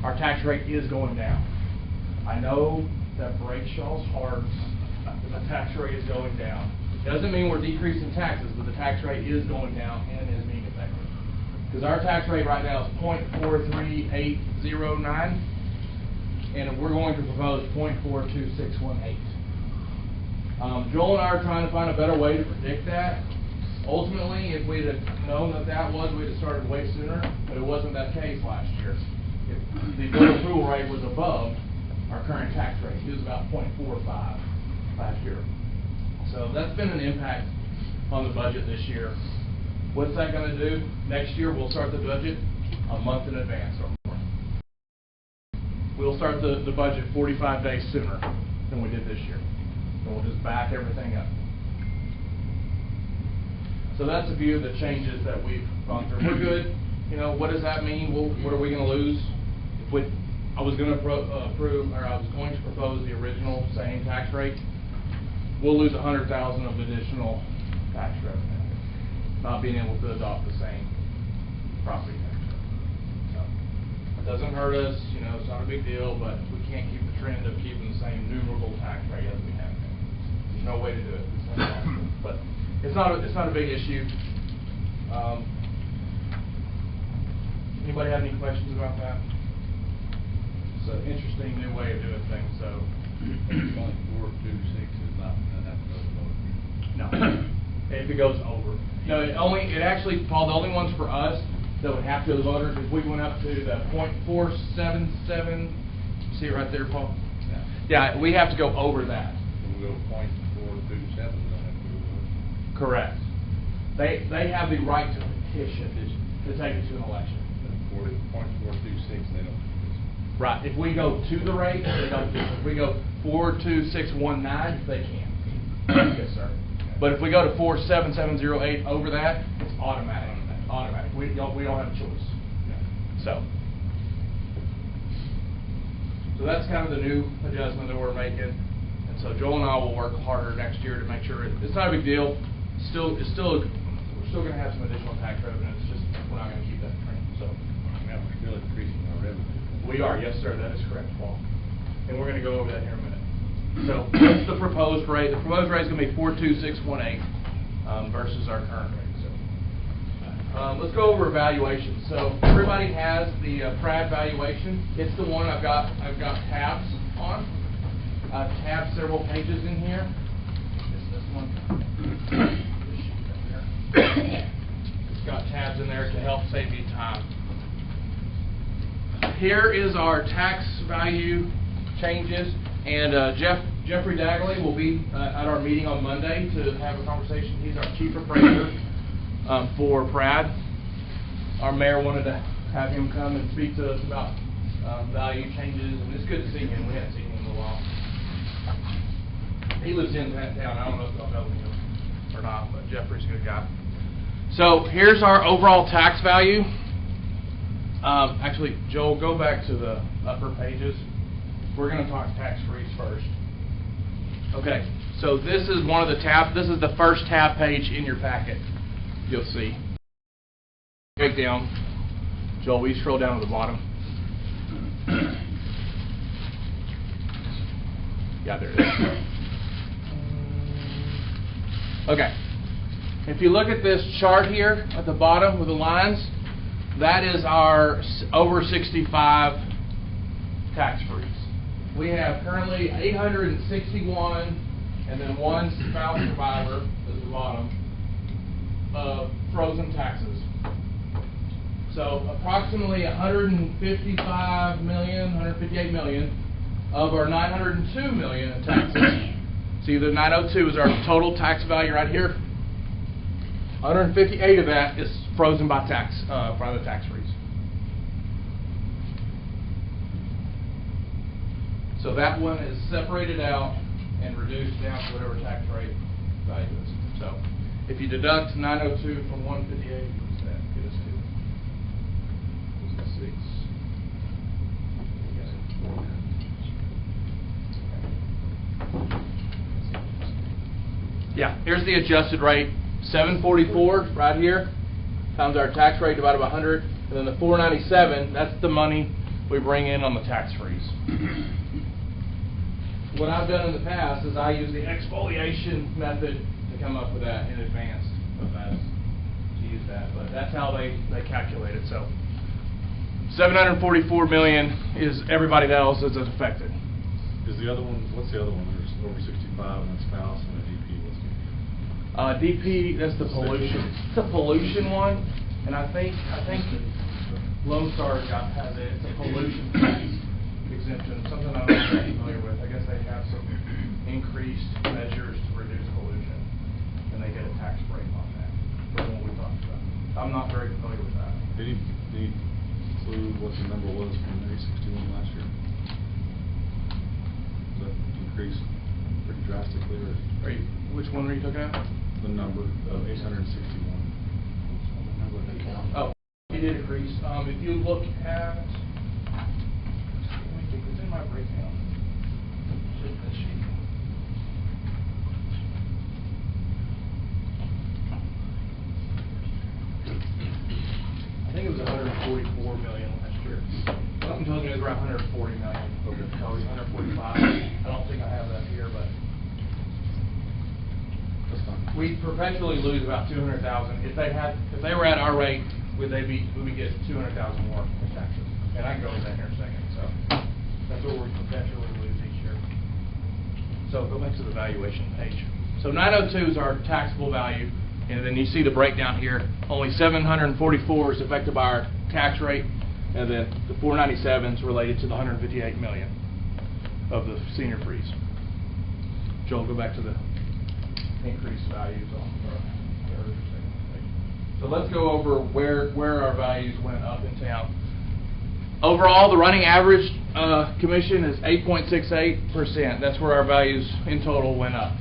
our tax rate is going down. I know that breaks y'all's hearts, but the tax rate is going down. It doesn't mean we're decreasing taxes, but the tax rate is going down and is being effective. Because our tax rate right now is 0.43809, and we're going to propose 0.42618. Joel and I are trying to find a better way to predict that. Ultimately, if we'd have known that that was, we'd have started way sooner, but it wasn't that case last year. If the voter approval rate was above our current tax rate, it was about 0.45 last year. So that's been an impact on the budget this year. What's that going to do? Next year, we'll start the budget a month in advance or more. We'll start the budget 45 days sooner than we did this year. And we'll just back everything up. So that's a few of the changes that we've gone through. We're good. You know, what does that mean? Well, what are we going to lose? I was going to propose the original same tax rate. We'll lose $100,000 of additional tax revenue, not being able to adopt the same property tax rate. So it doesn't hurt us. You know, it's not a big deal, but we can't keep the trend of keeping the same numerable tax rate as we have been. There's no way to do it. It's not possible. But it's not a big issue. Anybody have any questions about that? It's an interesting new way of doing things. So 0.426 is not enough to vote. No, if it goes over. No, it actually, Paul, the only ones for us that would have to go to the voters, if we went up to the 0.477, see it right there, Paul? Yeah, we have to go over that. So we'll go 0.427. Correct. They have the right to petition to take it to an election. 0.426, they don't. Right. If we go to the rate, they don't do it. If we go 42619, they can. Yes, sir. But if we go to 47708 over that, it's automatic. Automatic. We don't have a choice. So that's kind of the new adjustment that we're making. And so Joel and I will work harder next year to make sure it's not a big deal. We're still going to have some additional tax revenue. It's just we're not going to keep that trend. So now we're still increasing our revenue. We are, yes, sir. That is correct, Paul. And we're going to go over that here in a minute. So what's the proposed rate? The proposed rate is going to be 42618 versus our current rate. So let's go over evaluation. So everybody has the PRAD valuation. It's the one I've got tabs on. I've tabbed several pages in here. It's this one. It's got tabs in there to help save you time. Here is our tax value changes, and Jeffrey Dagley will be at our meeting on Monday to have a conversation. He's our chief appraiser for PRAD. Our mayor wanted to have him come and speak to us about value changes, and it's good to see him. We haven't seen him in a while. He lives in that town. I don't know if y'all know him or not, but Jeffrey's a good guy. So here's our overall tax value. Actually, Joel, go back to the upper pages. We're going to talk tax freeze first. Okay, so this is one of the tabs. This is the first tab page in your packet. You'll see. Break down. Joel, will you scroll down to the bottom? Yeah, there it is. Okay. If you look at this chart here at the bottom with the lines, that is our over 65 tax freeze. We have currently 861 and then one spouse survivor at the bottom of frozen taxes. So approximately 155 million, 158 million of our 902 million in taxes. See, the 902 is our total tax value right here. 158 of that is frozen by tax, by the tax freeze. So that one is separated out and reduced down to whatever tax rate value is. So if you deduct 902 from 158, what's that get us to? 6. Yeah, here's the adjusted rate. 744 right here times our tax rate divided by 100, and then the 497, that's the money we bring in on the tax freeze. What I've done in the past is I use the exfoliation method to come up with that in advance of that, to use that, but that's how they calculate it. So 744 million is everybody else that's affected. Is the other one, what's the other one? There's over 65 and a spouse and a DP. What's DP, that's the pollution. It's the pollution one, and I think Lone Star has it. It's a pollution tax exemption, something I'm not very familiar with. I guess they have some increased measures to reduce pollution, and they get a tax break on that from what we talked about. I'm not very familiar with that. Did he include what the number was from A61 last year? That increased pretty drastically, or Which one are you talking about? the number of 861? Oh, it did increase. If you look at, it's in my breakdown. I think it was 144 million last year. Something tells me it was around 140 million. Okay. So it was 145. I don't think I have that here, but That's fine. we perpetually lose about 200,000. If they were at our rate, we would get 200,000 more in taxes. And I can go into that here in a second. So that's what we perpetually lose each year. So go back to the valuation page. So 902 is our taxable value, and then you see the breakdown here. Only 744 is affected by our tax rate, and then the 497 is related to the 158 million of the senior freeze. Joel, go back to the increased values on the other second page. So let's go over where our values went up in town. Overall, the running average commission is 8.68%. That's where our values in total went up.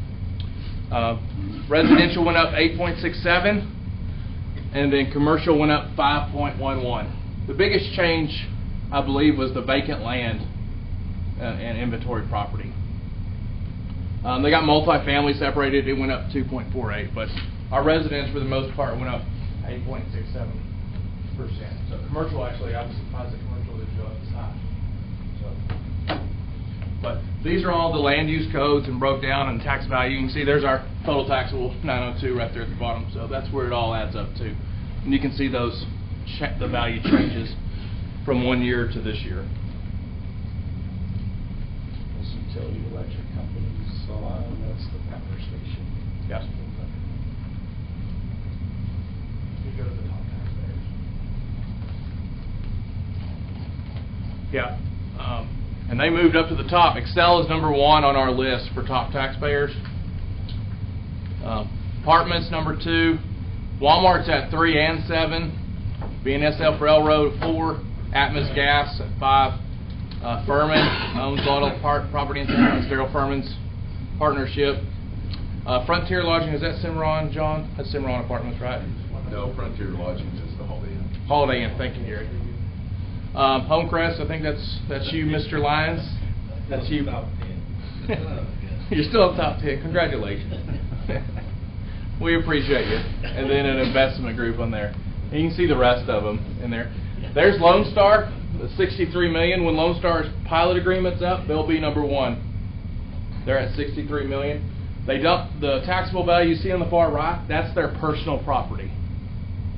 Residential went up 8.67, and then commercial went up 5.11. The biggest change, I believe, was the vacant land and inventory property. They got multifamily separated. It went up 2.48, but our residents, for the most part, went up 8.67%. So commercial, actually, I was surprised that commercial didn't go up as high. So, but these are all the land use codes and broke down and tax value. You can see there's our total taxable 902 right there at the bottom. So that's where it all adds up to. And you can see those the value changes from one year to this year. This utility electric companies, that's the power station. Yes. You go to the top taxpayers. Yeah. And they moved up to the top. Excel is number 1 on our list for top taxpayers. Apartments number 2. Walmart's at 3 and 7. BNSF Railroad at 4. Atmos Gas at 5. Furman owns a lot of property in town. It's Daryl Furman's partnership. Frontier Lodging, is that Cimarron, John? That's Cimarron Apartments, right? No, Frontier Lodging is the Holiday Inn. Holiday Inn, thank you, Gary. Homecrest, I think that's you, Mr. Lyons. That's you. You're still up top 10. Congratulations. We appreciate you. And then an investment group on there. And you can see the rest of them in there. There's Lone Star, the 63 million. When Lone Star's pilot agreement's up, they'll be number 1. They're at 63 million. They dump the taxable value you see on the far right. That's their personal property.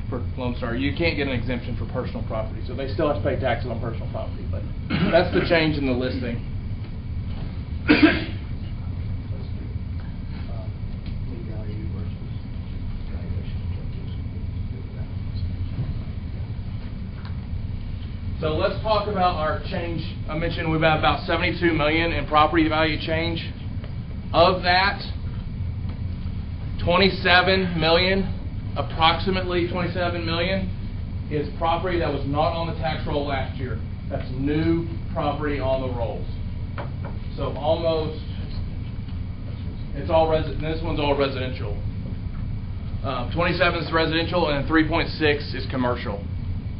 For Lone Star, you can't get an exemption for personal property, so they still have to pay taxes on personal property. But that's the change in the listing. So let's talk about our change. I mentioned we've had about 72 million in property value change. Of that, 27 million. Approximately 27 million is property that was not on the tax roll last year. That's new property on the rolls. So almost, it's all this one's all residential. 27 is residential, and 3.6 is commercial,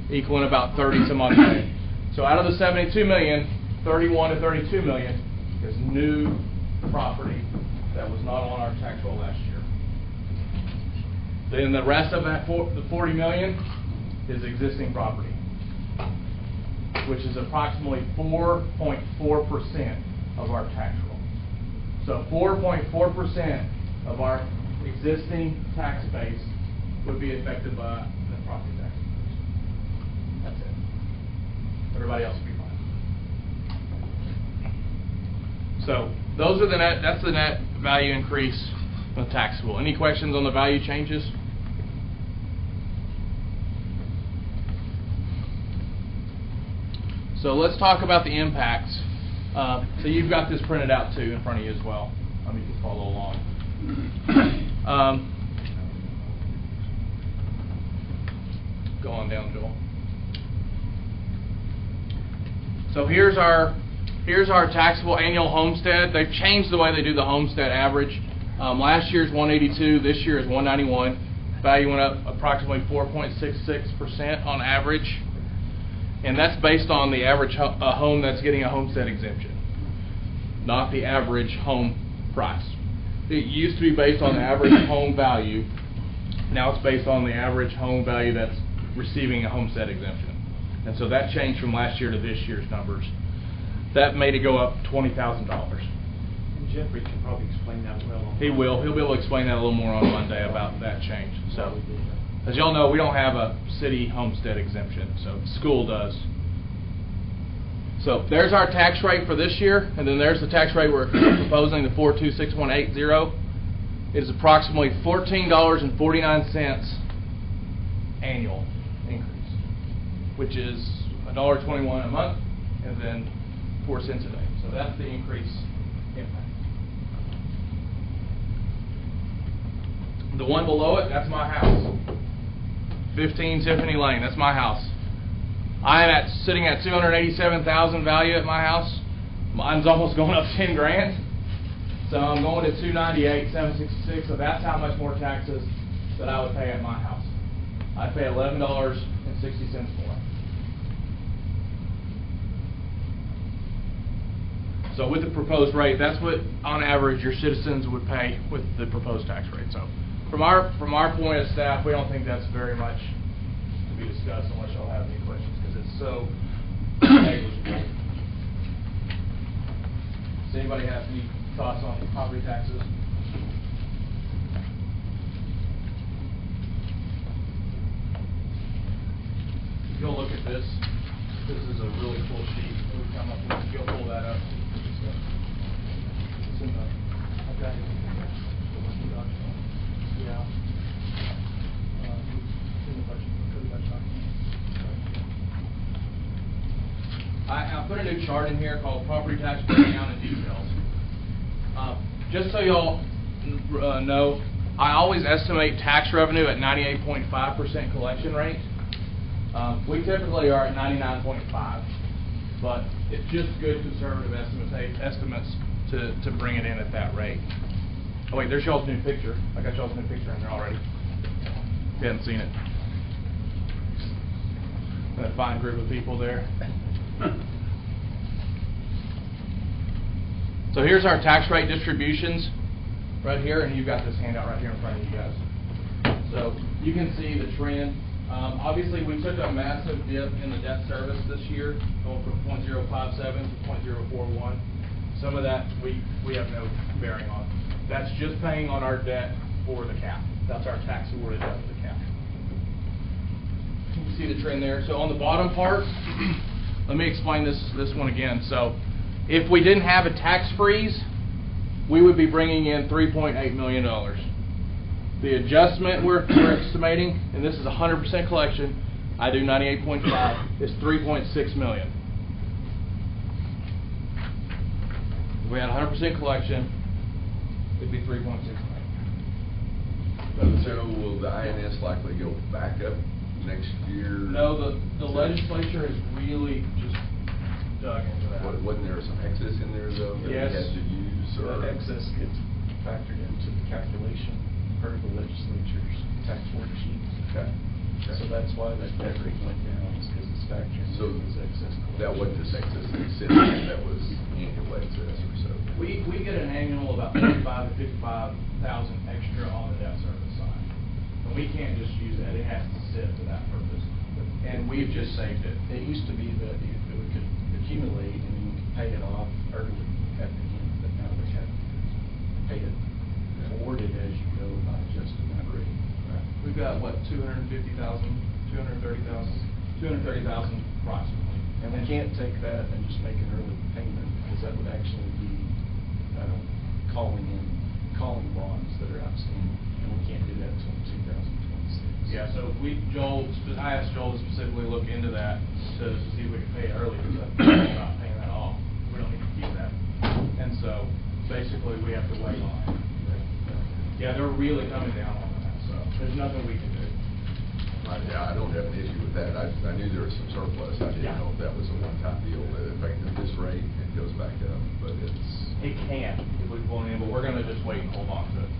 equaling about 30 some odd million. So out of the 72 million, 31 to 32 million is new property that was not on our tax roll last year. Then the rest of that, the 40 million, is existing property. which is approximately 4.4% of our tax roll. So 4.4% of our existing tax base would be affected by the property tax increase. That's it. Everybody else will be fine. So those are the net, that's the net value increase on the taxable. Any questions on the value changes? So let's talk about the impacts. So you've got this printed out too in front of you as well. You can follow along. Go on down, Joel. So here's our taxable annual homestead. They've changed the way they do the homestead average. Last year's 182, this year is 191. Value went up approximately 4.66% on average. And that's based on the average home that's getting a homestead exemption, not the average home price. It used to be based on the average home value. Now it's based on the average home value that's receiving a homestead exemption. And so that changed from last year to this year's numbers. That made it go up $20,000. And Jeffrey can probably explain that well. He will. He'll be able to explain that a little more on Monday about that change. So, as y'all know, we don't have a city homestead exemption, so school does. So there's our tax rate for this year, and then there's the tax rate we're proposing, the 426,180. It is approximately $14.49 annual increase, which is $1.21 a month, and then 4 cents a day. So that's the increase impact. The one below it, that's my house. 15 Tiffany Lane, that's my house. I am sitting at $287,000 value at my house. Mine's almost going up 10 grand. So I'm going to $298,766. So that's how much more taxes that I would pay at my house. I pay $11.60 more. So with the proposed rate, that's what on average your citizens would pay with the proposed tax rate. So from our point as staff, we don't think that's very much to be discussed unless y'all have any questions, because it's so negligible. Does anybody have any thoughts on property taxes? If you'll look at this, this is a really cool sheet that we come up with. If you'll pull that up. It's in the, I've got it in here. Yeah. It's in the budget document. I put a new chart in here called Property Tax Breakdown and Details. Just so y'all know, I always estimate tax revenue at 98.5% collection rate. We typically are at 99.5, but it's just good conservative estimates to bring it in at that rate. Oh wait, there's y'all's new picture. I got y'all's new picture in there already. You haven't seen it. That fine group of people there. So here's our tax rate distributions right here, and you've got this handout right here in front of you guys. So you can see the trend. Obviously, we took a massive dip in the debt service this year, going from 0.057 to 0.041. Some of that we have no bearing on. That's just paying on our debt for the cap. That's our tax awarded debt for the cap. You can see the trend there. So on the bottom part, let me explain this one again. So if we didn't have a tax freeze, we would be bringing in $3.8 million. The adjustment we're estimating, and this is 100% collection, I do 98.5, is $3.6 million. If we had 100% collection, it'd be $3.6 million. So will the INS likely go back up next year? No, the legislature has really just dug into that. Wasn't there some excess in there though that Yes. we had to use? Or? That excess gets factored into the calculation per the legislature's tax worksheet. Okay. So that's why that rate went down, is because it's factoring So in those excess collections. that wasn't just excess in the city, that was annual excess or so. We get an annual about 35 to 55,000 extra on the debt service side, and we can't just use that. It has to sit for that purpose, and we've just saved it. It used to be that if it we could accumulate and then we could pay it off early at the end, but now we have to pay it forwarded as you go by adjusting that rate. We've got, what, 250,000, 230,000 approximately. And we can't take that and just make an early payment, because that would actually be calling bonds that are outstanding, and we can't do that until 2026. Yeah, so I asked Joel to specifically look into that to see if we could pay it early, because we're not paying that off. We don't need to keep that. And so, basically, we have to wait on it. Yeah, they're really coming down on that, so there's nothing we can do. Yeah, I don't have an issue with that. I knew there was some surplus. I didn't know if that was a one-time deal. In fact, at this rate, it goes back up, but it's... It can, if we pull it in, but we're gonna just wait and hold on to it.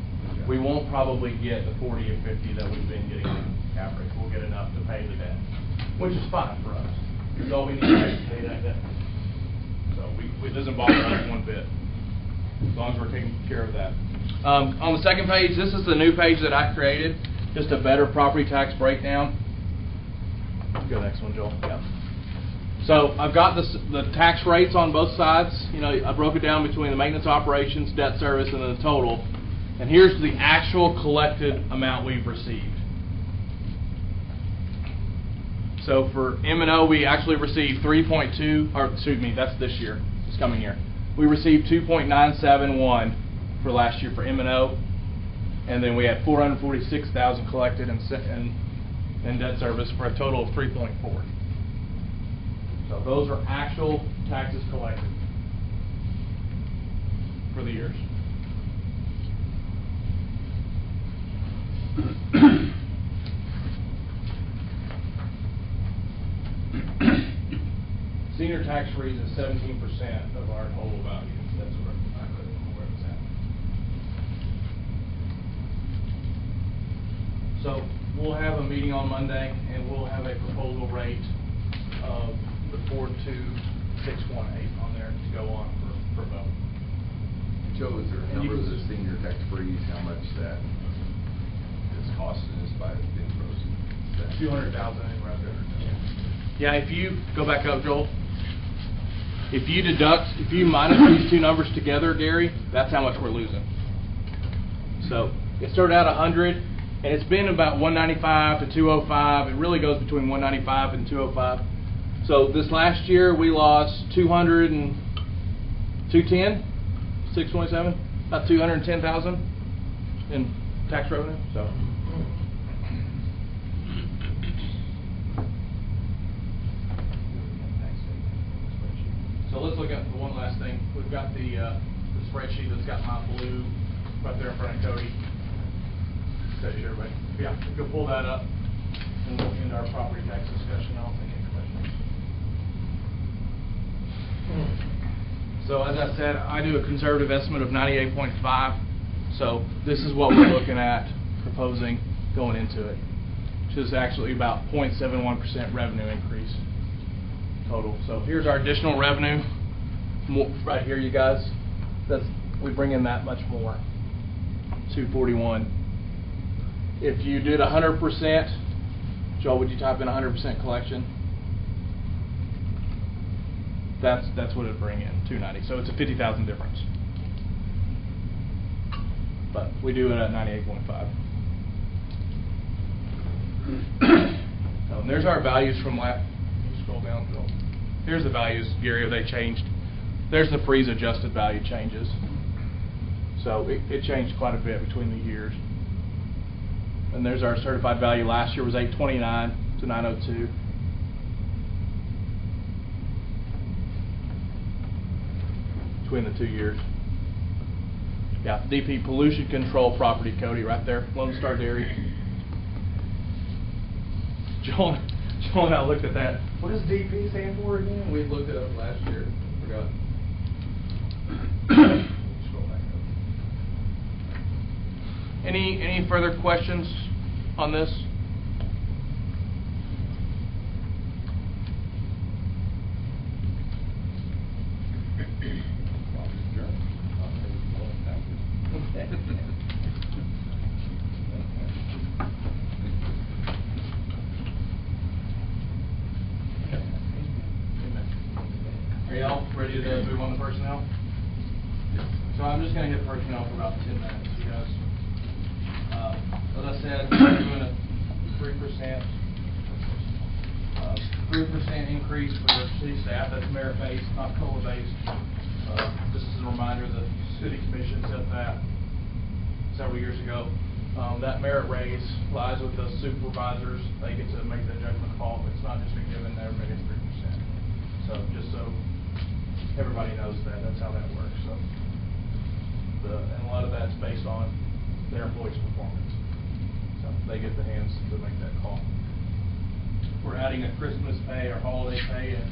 We won't probably get the 40 or 50 that we've been getting on average. We'll get enough to pay the debt, which is fine for us. It's all we need to pay that debt. So it doesn't bother us one bit, as long as we're taking care of that. On the second page, this is the new page that I created, just a better property tax breakdown. Go next one, Joel. Yeah. So I've got the tax rates on both sides. You know, I broke it down between the maintenance operations, debt service, and then the total. And here's the actual collected amount we've received. So for M&O, we actually received 3.2, or excuse me, that's this year, this coming year. We received 2.971 for last year for M&O, and then we had 446,000 collected in debt service for a total of 3.4. So those are actual taxes collected for the years. Senior tax freeze is 17% of our total value. That's where I couldn't remember where it's at. So we'll have a meeting on Monday, and we'll have a proposal rate of the 42618 on there to go on for vote. Joe, is there a number of the senior tax freeze, how much that is costing us by being frozen? 200,000 in revenue. Yeah, if you go back up, Joel. If you minus these two numbers together, Gary, that's how much we're losing. So it started out 100, and it's been about 195 to 205. It really goes between 195 and 205. So this last year we lost 200 and 210, 627, about 210,000 in tax revenue. So let's look at the one last thing. We've got the spreadsheet that's got my blue right there in front of Cody. So everybody, yeah, we can pull that up and we'll end our property tax discussion. I don't think any questions. So as I said, I do a conservative estimate of 98.5. So this is what we're looking at proposing going into it, which is actually about 0.71% revenue increase total. So here's our additional revenue right here, you guys. We bring in that much more, 241. If you did 100%, Joel, would you type in 100% collection? That's what it'd bring in, 290. So it's a 50,000 difference. But we do it at 98.5. And there's our values from last. Scroll down, Joel. Here's the values, Gary. They changed. There's the freeze adjusted value changes. So it changed quite a bit between the years. And there's our certified value. Last year was 829 to 902. Between the 2 years. Yeah, DP pollution control property, Cody, right there, Lone Star Dairy. Joel and I looked at that. What does DP stand for again? We looked it up last year. Forgot. Scroll back up. Any further questions on this? ready to move on to personnel? So I'm just gonna hit personnel for about 10 minutes, you guys. As I said, we're doing a 3%, 3% increase for city staff. That's merit-based, not COLA-based. This is a reminder, the city commission set that several years ago. That merit raise lies with the supervisors. They get to make that judgment call. It's not just a given, everybody gets 3%. So just so everybody knows that, that's how that works. So and a lot of that's based on their employees' performance. So they get the hands to make that call. We're adding a Christmas pay or holiday pay at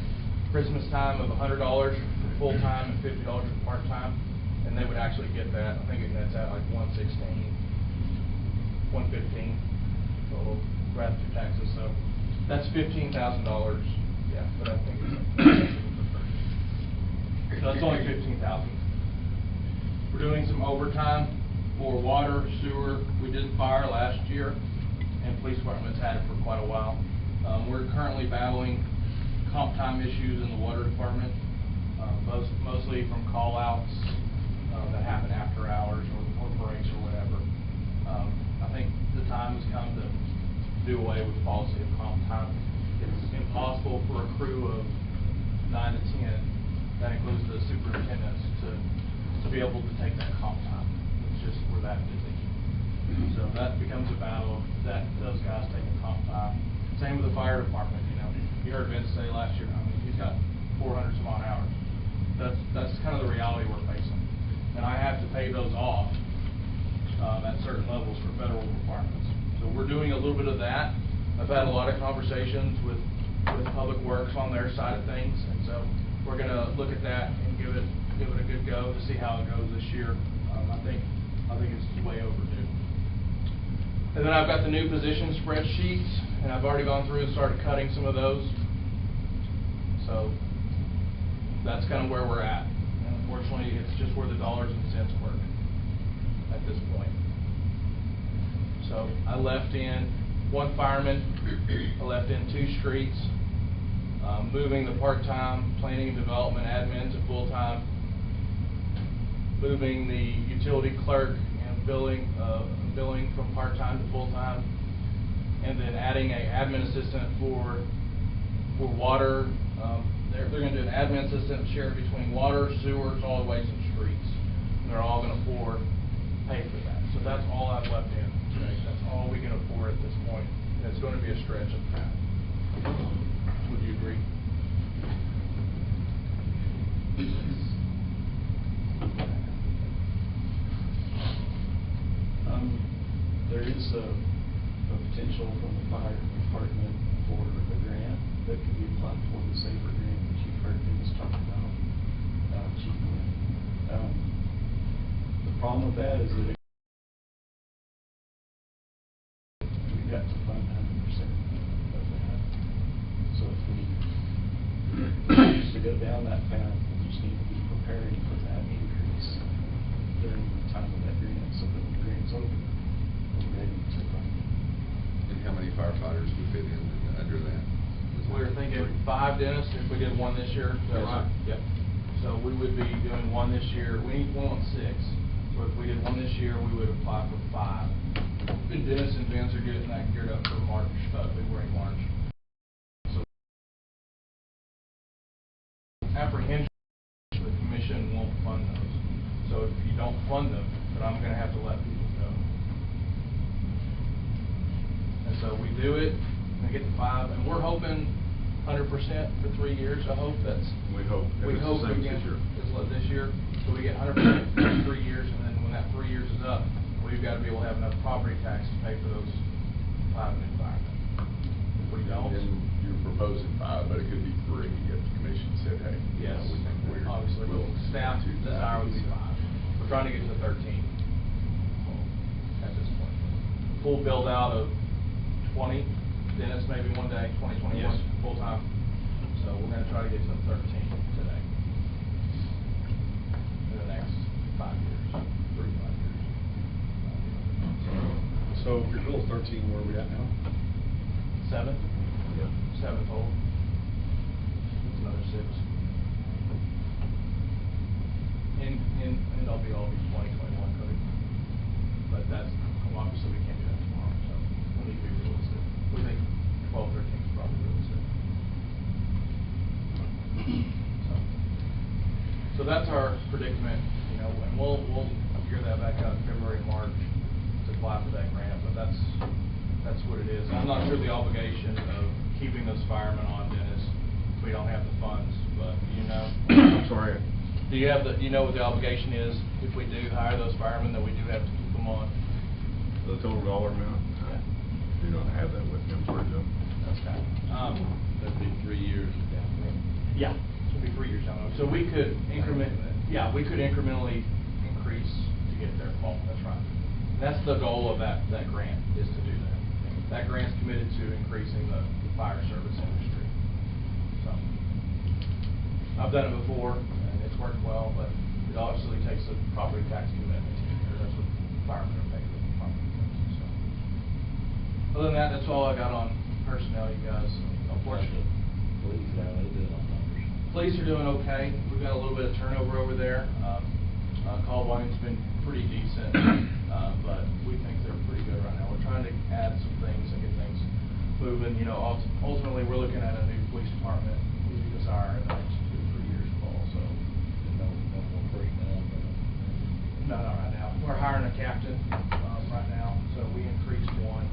Christmas time of $100 for full-time and $50 for part-time. And they would actually get that. I think it nets out like $116, $115 total right after taxes. So that's $15,000. Yeah, but I think so that's only $15,000. We're doing some overtime for water, sewer. We did fire last year, and police department's had it for quite a while. We're currently battling comp time issues in the water department, mostly from call-outs that happen after hours or breaks or whatever. I think the time has come to do away with the policy of comp time. It's impossible for a crew of 9 to 10, that includes the superintendents, to be able to take that comp time. It's just, we're that busy. So that becomes a battle, those guys taking comp time. Same with the fire department, you know. You heard Vince say last year, I mean, he's got 400 some odd hours. That's kind of the reality we're facing. And I have to pay those off at certain levels for federal requirements. So we're doing a little bit of that. I've had a lot of conversations with Public Works on their side of things, and so we're going to look at that and give it a good go to see how it goes this year. I think it's way overdue. And then I've got the new position spreadsheets, and I've already gone through and started cutting some of those. So that's kind of where we're at. And unfortunately, it's just where the dollars and cents work at this point. So I left in 1 fireman, I left in 2 streets, moving the part-time planning and development admin to full-time, moving the utility clerk and billing from part-time to full-time, and then adding a admin assistant for water. They're going to do an admin assistant shared between water, sewer, solid waste, and streets. And they're all going to pay for that. So that's all I've left in. Okay? That's all we can afford at this point. And it's going to be a stretch of that. Would you agree? There is a potential from the fire department for a grant that can be applied for, the SAFER grant that you've heard Dennis talk about, Chief Glenn. The problem with that is that we've got to fund 100% of that. So if we choose to go down that path, we just need to be preparing for that increase during the time of that grant, so that when the grant's over, we're ready to fund it. And how many firefighters would fit in under that? We were thinking 5, Dennis, if we did 1 this year. Is that right? Yep. So we would be doing 1 this year. We want 6. So if we did 1 this year, we would apply for 5. And Dennis and Vince are getting that geared up for March, February, March. So apprehension, the commission won't fund those. So if you don't fund them, then I'm going to have to let people go. And so we do it, and we get to 5, and we're hoping 100% for 3 years. I hope that's. We hope. We hope we get this year. So we get 100% for 3 years, and then when that 3 years is up, we've got to be able to have enough property tax to pay for those 5 new firemen. If we don't, And you're proposing 5, but it could be 3 if the commission said, hey, yes, we think we're obviously staff desire would be 5. We're trying to get to 13 at this point. Full build out of 20. Dennis, maybe one day, 2021, Yes. full time. So we're going to try to get to 13 today in the next 5 years, 3 to 5 years. So if your goal is 13, where are we at now? 7? Yep. 7 total. That's another 6. So that's our predicament, you know, and we'll figure that back out in February, March to apply for that grant, but that's what it is. I'm not sure the obligation of keeping those firemen on, Dennis, if we don't have the funds, but you know. I'm sorry. Do you know what the obligation is if we do hire those firemen, that we do have to keep them on? The total dollar amount? Yeah. You don't have that with them, sorry, Joe. That's kind of, That'd be 3 years down the road. yeah, so it'll be 3 years down the road. So we could we could incrementally increase to get there, Paul, that's right. And that's the goal of that grant, is to do that. That grant's committed to increasing the fire service industry. So, I've done it before, and it's worked well, but it obviously takes a property tax commitment to get there. That's what firemen are paid with, property taxes, so. Other than that, that's all I got on personnel, you guys, unfortunately. Police, how they doing on numbers? Police are doing okay. We've got a little bit of turnover over there. Call volume's been pretty decent, but we think they're pretty good right now. We're trying to add some things and get things moving. You know, ultimately, we're looking at a new police department. We desire in the next 2 to 3 years, Paul, so. No more personnel, but. No, not right now. We're hiring a captain right now, so we increased one.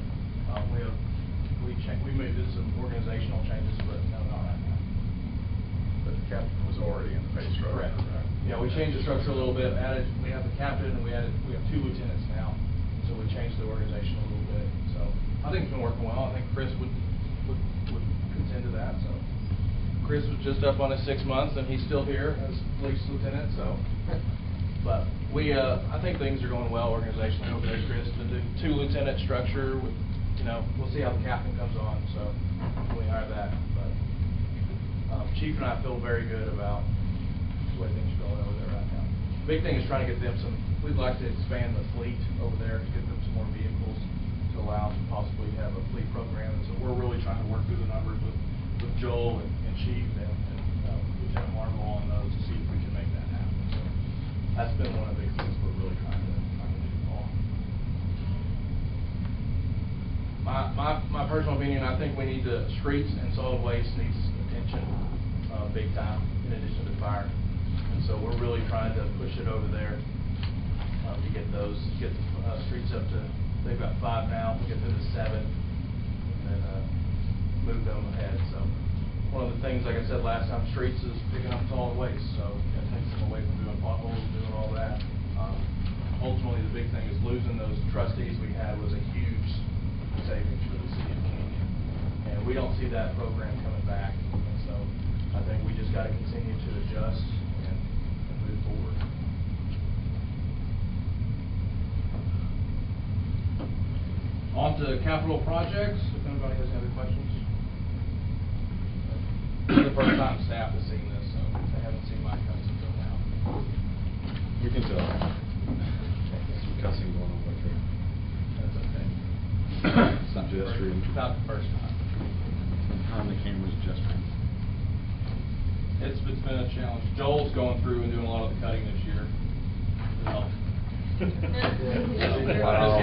We did some organizational changes, but no, not right now. But the captain was already in the pay structure. Correct. Yeah, we changed the structure a little bit, we have the captain, and we have 2 lieutenants now, so we changed the organization a little bit. So I think it's been working well. I think Chris would contend to that, so. Chris was just up on his 6 months, and he's still here as police lieutenant, so. But I think things are going well organizationally over there, Chris. The 2 lieutenant structure with, you know, we'll see how the captain comes on, so we hire that. But Chief and I feel very good about the way things are going over there right now. The big thing is trying to get them we'd like to expand the fleet over there to get them some more vehicles to allow them to possibly have a fleet program. And so we're really trying to work through the numbers with Joel and Chief and Lieutenant Marshal on those to see if we can make that happen. So that's been one of the big things we're really trying to do, Paul. My personal opinion, I think we need streets and solid waste needs attention big time, in addition to fire. And so we're really trying to push it over there to get the streets up to, they've got 5 now, we'll get them to 7, and then move them ahead. So one of the things, like I said last time, streets is picking up solid waste, so it takes them away from doing potholes and doing all that. Ultimately, the big thing is losing those trustees we had was a huge savings for the city of Canyon. And we don't see that program coming back, and so I think we just got to continue to adjust and move forward. On to capital projects, if anybody has any other questions. This is the first time staff has seen this, so they haven't seen my cuts until now. We can tell. Some cussing going on back there. That's okay. Some gesturing. Not the first time. On the camera's gesturing. It's been a challenge. Joel's going through and doing a lot of the cutting this year. To help. Wow.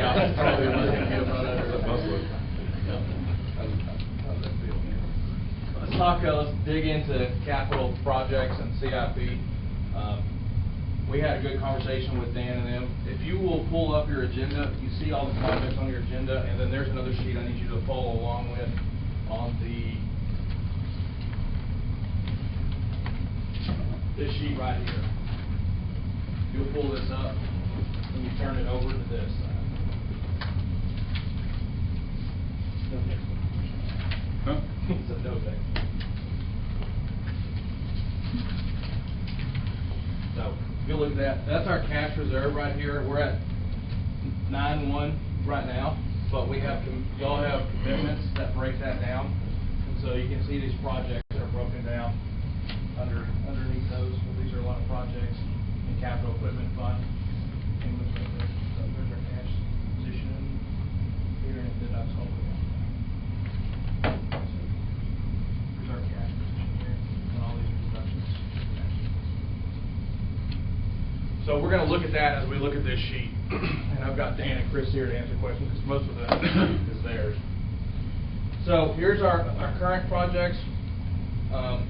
Let's talk. Let's dig into capital projects and CIP. We had a good conversation with Dan and them. If you will pull up your agenda, you see all the projects on your agenda, and then there's another sheet I need you to follow along with on this sheet right here. You'll pull this up and you turn it over to this side. No text. Huh? It's a no text. So, if you look at that, that's our cash reserve right here. We're at 9.1 right now, but we have, y'all have commitments that break that down. And so you can see these projects that are broken down underneath those. So these are a lot of projects in capital equipment fund. And so there's our cash position here, and then that's all we have. Here's our cash position here, and all these reductions. So we're going to look at that as we look at this sheet. And I've got Dan and Chris here to answer questions, because most of that is theirs. So here's our current projects.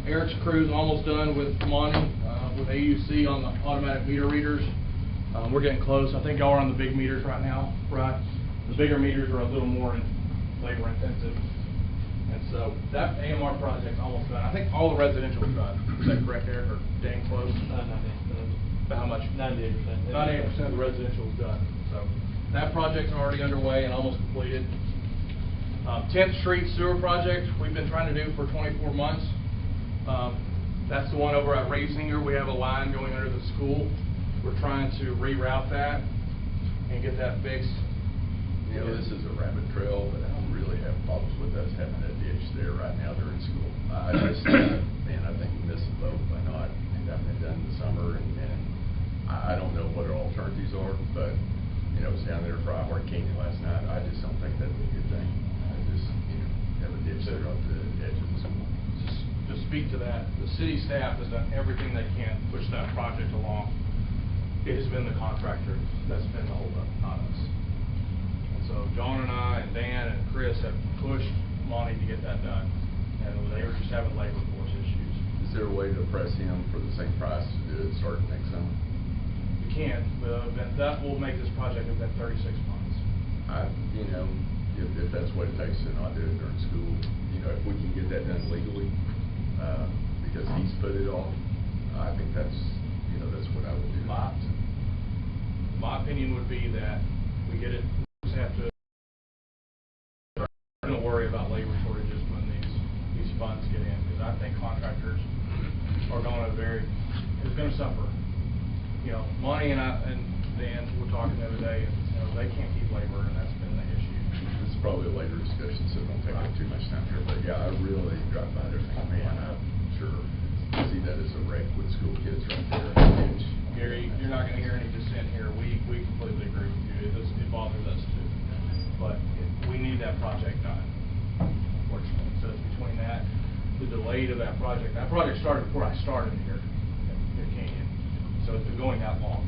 Eric's crew's almost done with Monty. with AUC on the automatic meter readers. We're getting close. I think y'all are on the big meters right now, right? The bigger meters are a little more labor intensive. And so that AMR project's almost done. I think all the residential is done. Is that correct, Eric, or dang close? But how much? 98%. 98% of the residential is done. So that project's already underway and almost completed. 10th Street sewer project we've been trying to do for 24 months. That's the one over at Rasinger. We have a line going under the school. We're trying to reroute that and get that fixed. You know, this is a rabbit trail, but I don't really have problems with us having a ditch there right now during school. I just, man, I think we missed the boat by not having it done in the summer, and I don't know what our alternatives are, but, you know, I was down there for Canyon last night. I just don't think that'd be a good thing. Just, you know, have a ditch there off the edge of the school. To speak to that, the city staff has done everything they can to push that project along. It has been the contractor that's been the holdup, not us. And so John and I and Dan and Chris have pushed Monty to get that done, and they were just having labor force issues. Is there a way to press him for the same price to do it starting next summer? We can, but that will make this project have been 36 months. You know, if that's what it takes to not do it during school, you know, if we can get that done legally, because he's put it off, I think that's, you know, that's what I would do. My opinion would be that we get it, we just have to don't worry about labor shortages when these funds get in, because I think contractors are going to suffer. You know, Monty and Dan were talking the other day, and you know, they can't keep labor, and that's been the issue. This is probably a later discussion, so don't take up too much time here, but yeah, I really drive by there and think, man, I'm sure see that as a wreck with school kids right there. Gary, you're not going to hear any dissent here. We completely agree with you. It bothers us too, but we need that project done, unfortunately. So it's between that, the delay to that project. That project started before I started here at Canyon, so it's been going that long.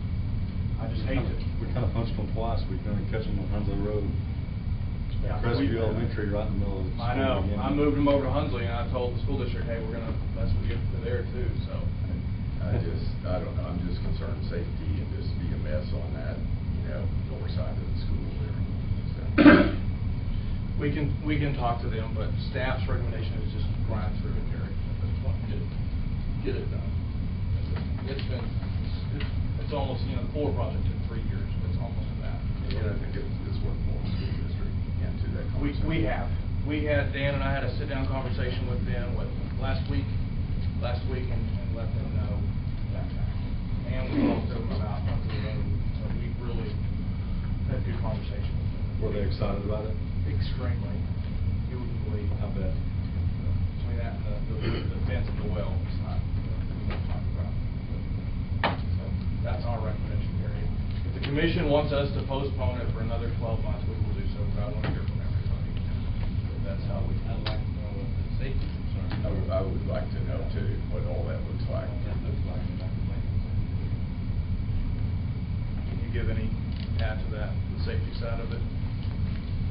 I just hate it. We kind of punched them twice. We're going to catch them on Henslow Road. Yeah, Crestview Elementary right in the middle of the I know. I moved them over to Hunsley, and I told the school district, hey, we're going to mess with you there too. So I don't know, I'm just concerned safety and just be a mess on that, you know, north side of the school there. we can talk to them, but staff's recommendation is just grind through it, Gary, at this point, get it done. It's almost, you know, the Fuller project took 3 years. It's almost that. And I think it's worth more in the school district into that conversation. We have. Dan and I had a sit-down conversation with them last week and let them know that fact. And we talked to them about the road, so we really had a good conversation with them. Were they excited about it? Extremely. You wouldn't believe. I bet. Between that and the fence and the well, it's not we won't talk about. So that's our recommendation, Gary. If the commission wants us to postpone it for another 12 months, we will do so, but I want to hear from everybody. That's how we. I'd like to know what the safety concerns are. I would like to know too, what all that looks like. What that looks like. Can you give any add to that, the safety side of it?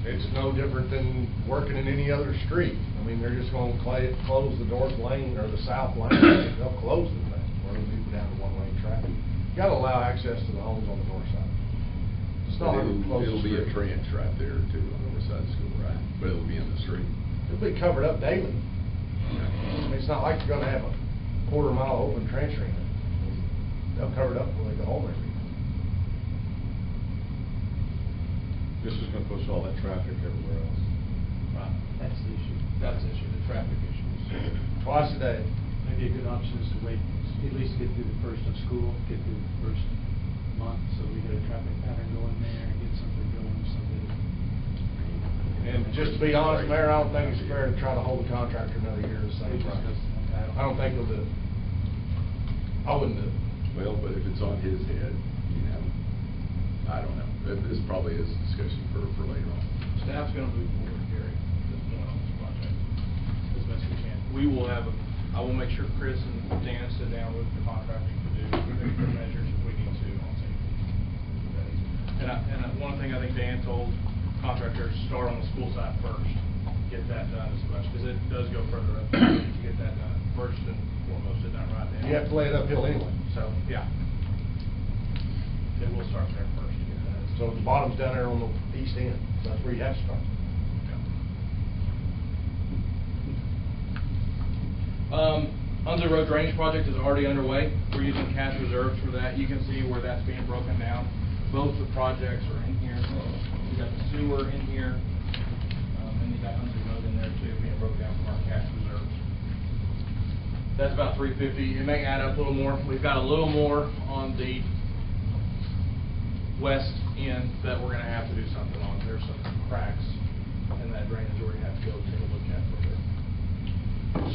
It's no different than working in any other street. I mean, they're just gonna close the north lane or the south lane, they'll close the thing, or they'll move down to one-lane traffic. You gotta allow access to the homes on the north side. It's not like we close the It'll be a street. trench right there too, on the north side of the school, right? But it'll be in the street. It'll be covered up daily. I mean, it's not like you're gonna have a quarter-mile open trench or anything. They'll cover it up when they go home every day. This is going to push all that traffic everywhere else. Right. That's the issue. That's the issue, the traffic issues. Twice a day. Maybe a good option is to wait, at least get through the first of school, get through the first month, so we get a traffic pattern going there, and get something going, something. And just to be honest, Mayor, I don't think it's fair to try to hold the contractor another year at the same price. I don't think he'll do it. I wouldn't do it. Well, but if it's on his head, you know, I don't know. This probably is a discussion for later on. Staff's gonna move forward, Gary, at this point on this project, as best we can. I will make sure Chris and Dan sit down with the contractor to do the measures if we need to on safety. And one thing I think Dan told contractors, start on the school side first, get that done as much, because it does go further up, to get that done first and before most of it done right now. You have to lay it uphill anyway. So, yeah. They will start there first. So the bottom's down there on the east end, so that's where you have to start. Under the road drainage project is already underway. We're using cash reserves for that. You can see where that's being broken down. Both the projects are in here. You got the sewer in here, and you got under the road in there too, being broken down from our cash reserves. That's about $350. It may add up a little more. We've got a little more on the west end that we're going to have to do something on. There's some cracks in that drainage we're going to have to go take a look at for a bit.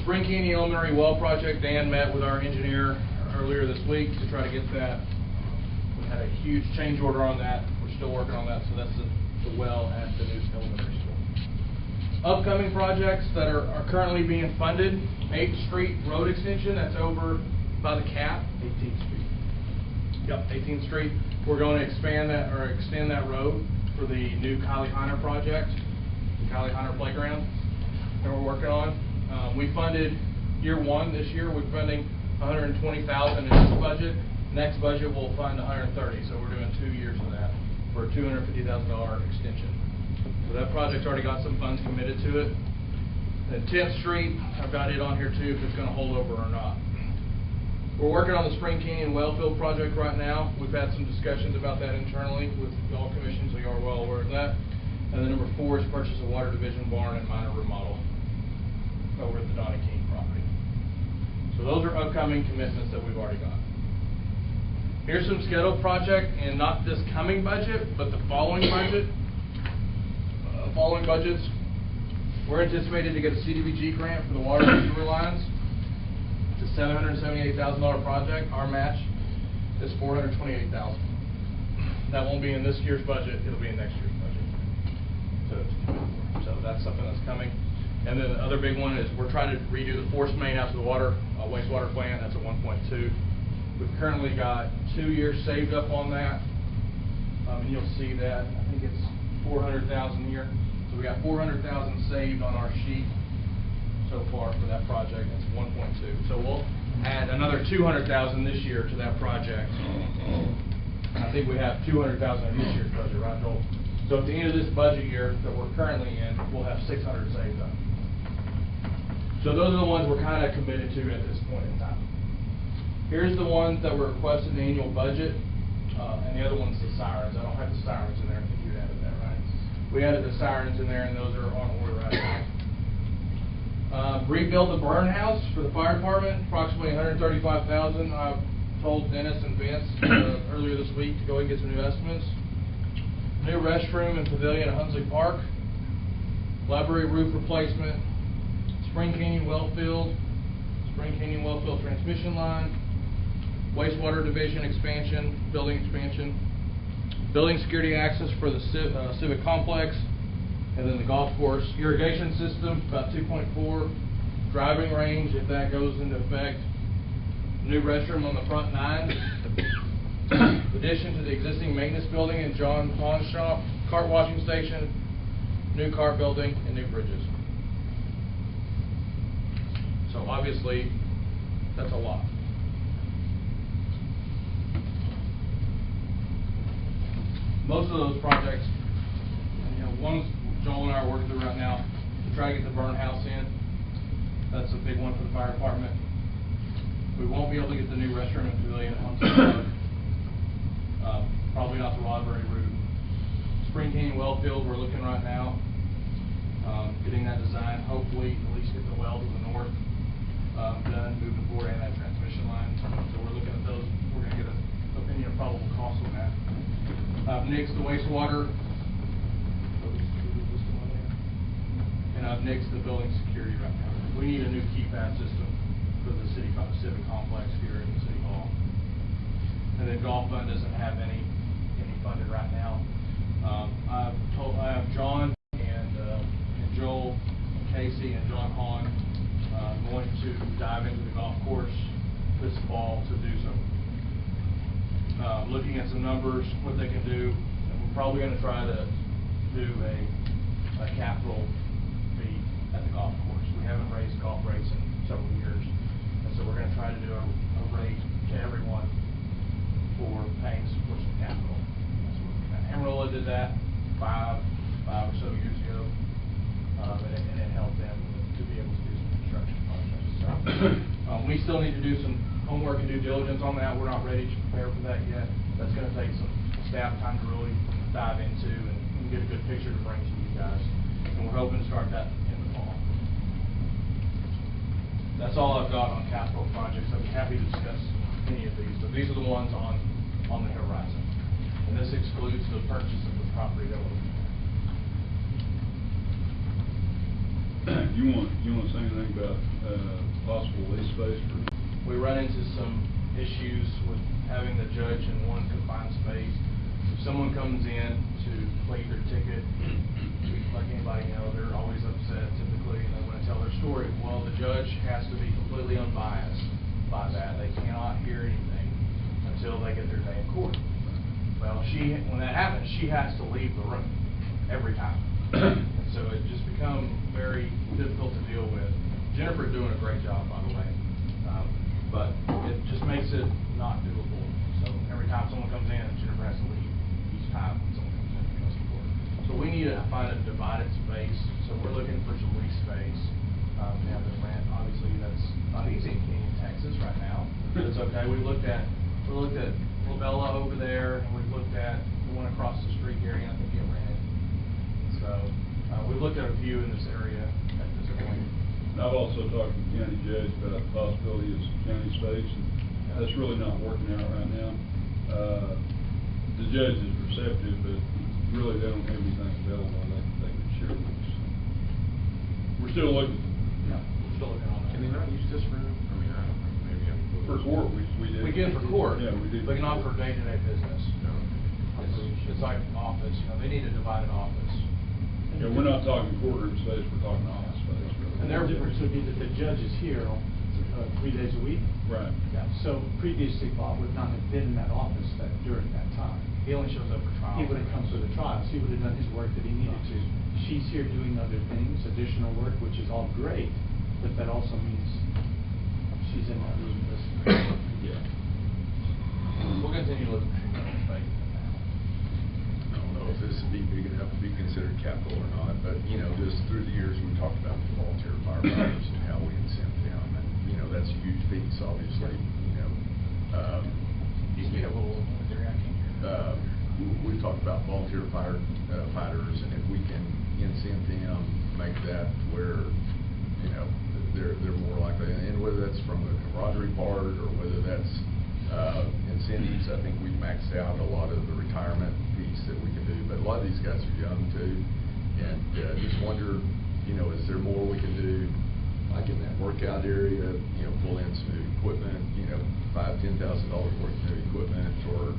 Spring Canyon Elementary Well Project, Dan met with our engineer earlier this week to try to get that. We had a huge change order on that. We're still working on that, so that's the well at the new elementary school. Upcoming projects that are currently being funded: 8th Street Road Extension, that's over by the cap. 18th Street. Yep, 18th Street. We're going to expand that, or extend that road for the new Kylie Hunter project, the Kylie Hunter Playground that we're working on. We funded year one this year. We're funding $120,000 in this budget. Next budget we'll fund $130,000. So we're doing 2 years of that for a $250,000 extension. So that project's already got some funds committed to it. Then 10th Street, I've got it on here too if it's going to hold over or not. We're working on the Spring Canyon Wellfield project right now. We've had some discussions about that internally with all commissions, so you are well aware of that. And then number 4 is purchase a water division barn and minor remodel over at the Donnie King property. So those are upcoming commitments that we've already got. Here's some scheduled project, and not this coming budget, but the following budget. Following budgets, we're anticipated to get a CDBG grant for the water and sewer lines. It's a $778,000 project. Our match is $428,000. That won't be in this year's budget. It'll be in next year's budget. So that's something that's coming. And then the other big one is we're trying to redo the force main out to the wastewater plant. That's a 1.2. We've currently got 2 years saved up on that, and you'll see that. I think it's $400,000 a year. So we got $400,000 saved on our sheet so far for that project. That's 1.2. So we'll add another $200,000 this year to that project. I think we have $200,000 in this year's budget, right, Joel? So at the end of this budget year that we're currently in, we'll have $600 saved up. So those are the ones we're kind of committed to at this point in time. Here's the ones that were requested in the annual budget, and the other one's the sirens. I don't have the sirens in there. I think you added that, right? We added the sirens in there, and those are on order right now. Rebuild the burn house for the fire department, approximately $135,000. I told Dennis and Vince earlier this week to go and get some new estimates. New restroom and pavilion at Hunsley Park. Library roof replacement. Spring Canyon Wellfield transmission line. Wastewater division expansion, building expansion. Building security access for the civic complex. And then the golf course. Irrigation system, about 2.4. Driving range, if that goes into effect. New restroom on the front 9. Addition to the existing maintenance building and John Pawn Shop, cart washing station, new cart building, and new bridges. So obviously, that's a lot. Most of those projects, ones Joel and I are working through right now to try to get the burn house in. That's a big one for the fire department. We won't be able to get the new restroom and pavilion at Homestead. Probably not the library route. Spring Canyon Wellfield, we're looking right now, getting that design, hopefully at least get the well to the north done, moving forward, and that transmission line. So we're looking at those. We're going to get an opinion of probable cost on that. Next, the wastewater. And next, the building security right now. We need a new keypad system for the civic complex here in the city hall. And then golf fund doesn't have any funded right now. I have John and Joel and Casey and John Hahn going to dive into the golf course this fall to do some looking at some numbers, what they can do, and we're probably going to try to do a capital fee at the golf course. We haven't raised golf rates in several years, and So we're gonna try to do a rate to everyone for paying for some capital. That's what we're gonna- Amarillo did that five or so years ago, and it helped them to be able to do some construction projects. So, we still need to do some homework and due diligence on that. We're not ready to prepare for that yet. That's gonna take some staff time to really dive into and get a good picture to bring to you guys. And we're hoping to start that in the fall. That's all I've got on capital projects. I'd be happy to discuss any of these, but these are the ones on the horizon. And this excludes the purchase of the property that we're looking at. You want to say anything about possible lease space for? We run into some issues with having the judge in one confined space. If someone comes in to plead their ticket, like anybody know, they're always upset typically, and they want to tell their story. Well, the judge has to be completely unbiased by that. They cannot hear anything until they get their day in court. Well, when that happens, she has to leave the room every time. And so it just becomes very difficult to deal with. Jennifer's doing a great job, by the way, but it just makes it not doable. So every time someone comes in, Jennifer has to leave each time when someone comes in to trustee court. So we need to find a divided space. So we're looking for some lease space to have this rent. Obviously, that's not easy in Texas right now, but it's okay. We looked at Labella over there, and we've looked at the one across the street here, and I think it rented. So we've looked at a few in this area at this point. I've also talked to the county judge about the possibility of some county space, and that's really not working out right now. The judge is receptive, but really they don't have anything available they could share with us. We're still looking. Yeah, we're still looking on that. Can they not use this room? I mean, I don't know, maybe I'm. For court, we did. We can for court, Yeah, we did. but not for day-to-day business. No. It's like an office, they need a divided office. Yeah, we're not talking courtroom space, we're talking office space. Really. And the difference would be that the judge is here 3 days a week. Right. Yeah. So previously, Bob would not have been in that office during that time. He only shows up for trial. He would have come for the trials. He would have done his work that he needed to. She's here doing other things, additional work, which is all great, but that also means she's in that room listening. Yeah. We'll continue looking for some space. I don't know if this would be big enough to be considered capital or not, but, just through the years, we talked about the volunteer firefighters and how we incent them, and, that's a huge piece, obviously, You need a little more there, I can't hear. We've talked about volunteer fighters, and if we can incent them, make that where, they're more likely, and whether that's from the camaraderie part, or whether that's incentives. I think we've maxed out a lot of the retirement piece that we can do, but a lot of these guys are young too, and just wonder, is there more we can do, like in that workout area, pull in some new equipment, $5,000–10,000 worth of new equipment, or,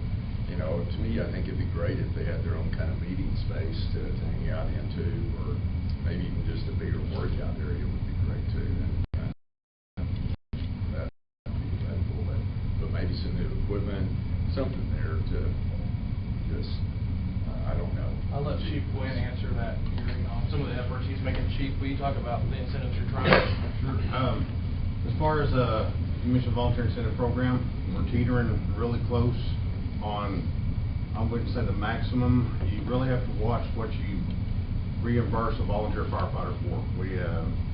to me, I think it'd be great if they had their own kind of meeting space to hang out into, or maybe even just a bigger workout area would be great too. That would be valuable, but maybe some new equipment, something there to just, I don't know. I'll let Chief Quinn answer that hearing on some of the efforts he's making. Chief, will you talk about the incentives you're trying to? Sure. As far as you mentioned volunteer incentive program, we're teetering really close on, I wouldn't say the maximum. You really have to watch what you reimburse a volunteer firefighter for.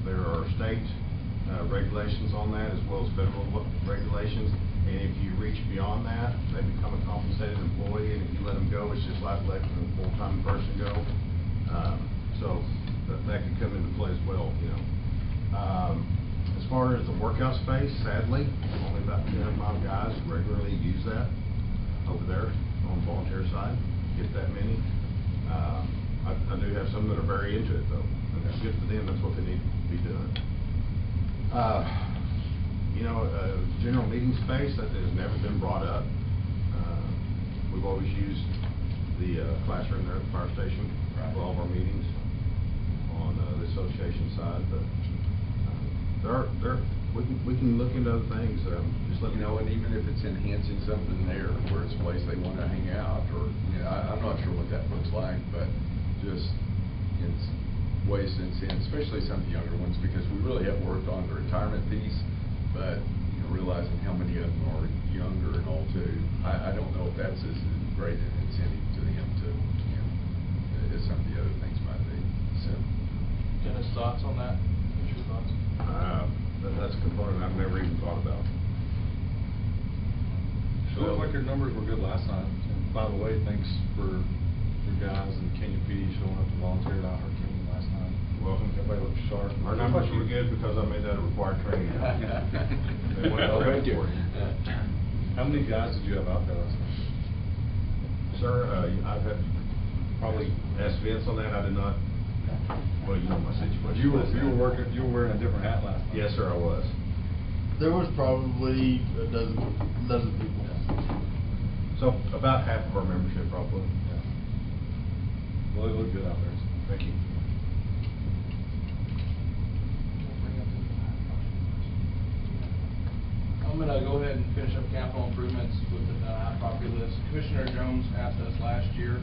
There are state regulations on that, as well as federal regulations, and if you reach beyond that, they become a compensated employee, and if you let them go, it's just like letting a full-time person go. So that could come into play as well, As far as the workout space, sadly, only about 10 of my guys regularly use that over there on the volunteer side, get that many. I do have some that are very into it though, and that's good for them, that's what they need to be doing. General meeting space, that has never been brought up. We've always used the classroom there at the fire station for all of our meetings on the association side, but we can look into other things. Just let me know. And even if it's enhancing something there, where it's a place they want to hang out, or I'm not sure what that looks like, but just it's ways to incent, especially some of the younger ones, because we really have worked on the retirement piece, but realizing how many of them are younger and all too. I don't know if that's as great an incentive to them to, you know, as some of the other things might be, so. Dennis, thoughts on that? What's your thoughts? That's a component I've never even thought about. It looked like your numbers were good last time. And by the way, thanks for your guys and Kenya PD showing up to volunteer at Hurricane last time. Welcome. Everybody looked sharp. Our numbers were good because I made that a required training. They went out there for you. How many guys did you have out there last time? Sir, I've had, probably asked Vince on that, I did not, well, you know my situation. You were wearing a different hat last time. Yes, sir, I was. There was probably a dozen people. So about half of our membership probably. Yeah. Well, they look good out there. So. Thank you. I'm gonna go ahead and finish up capital improvements with the property list. Commissioner Jones asked us last year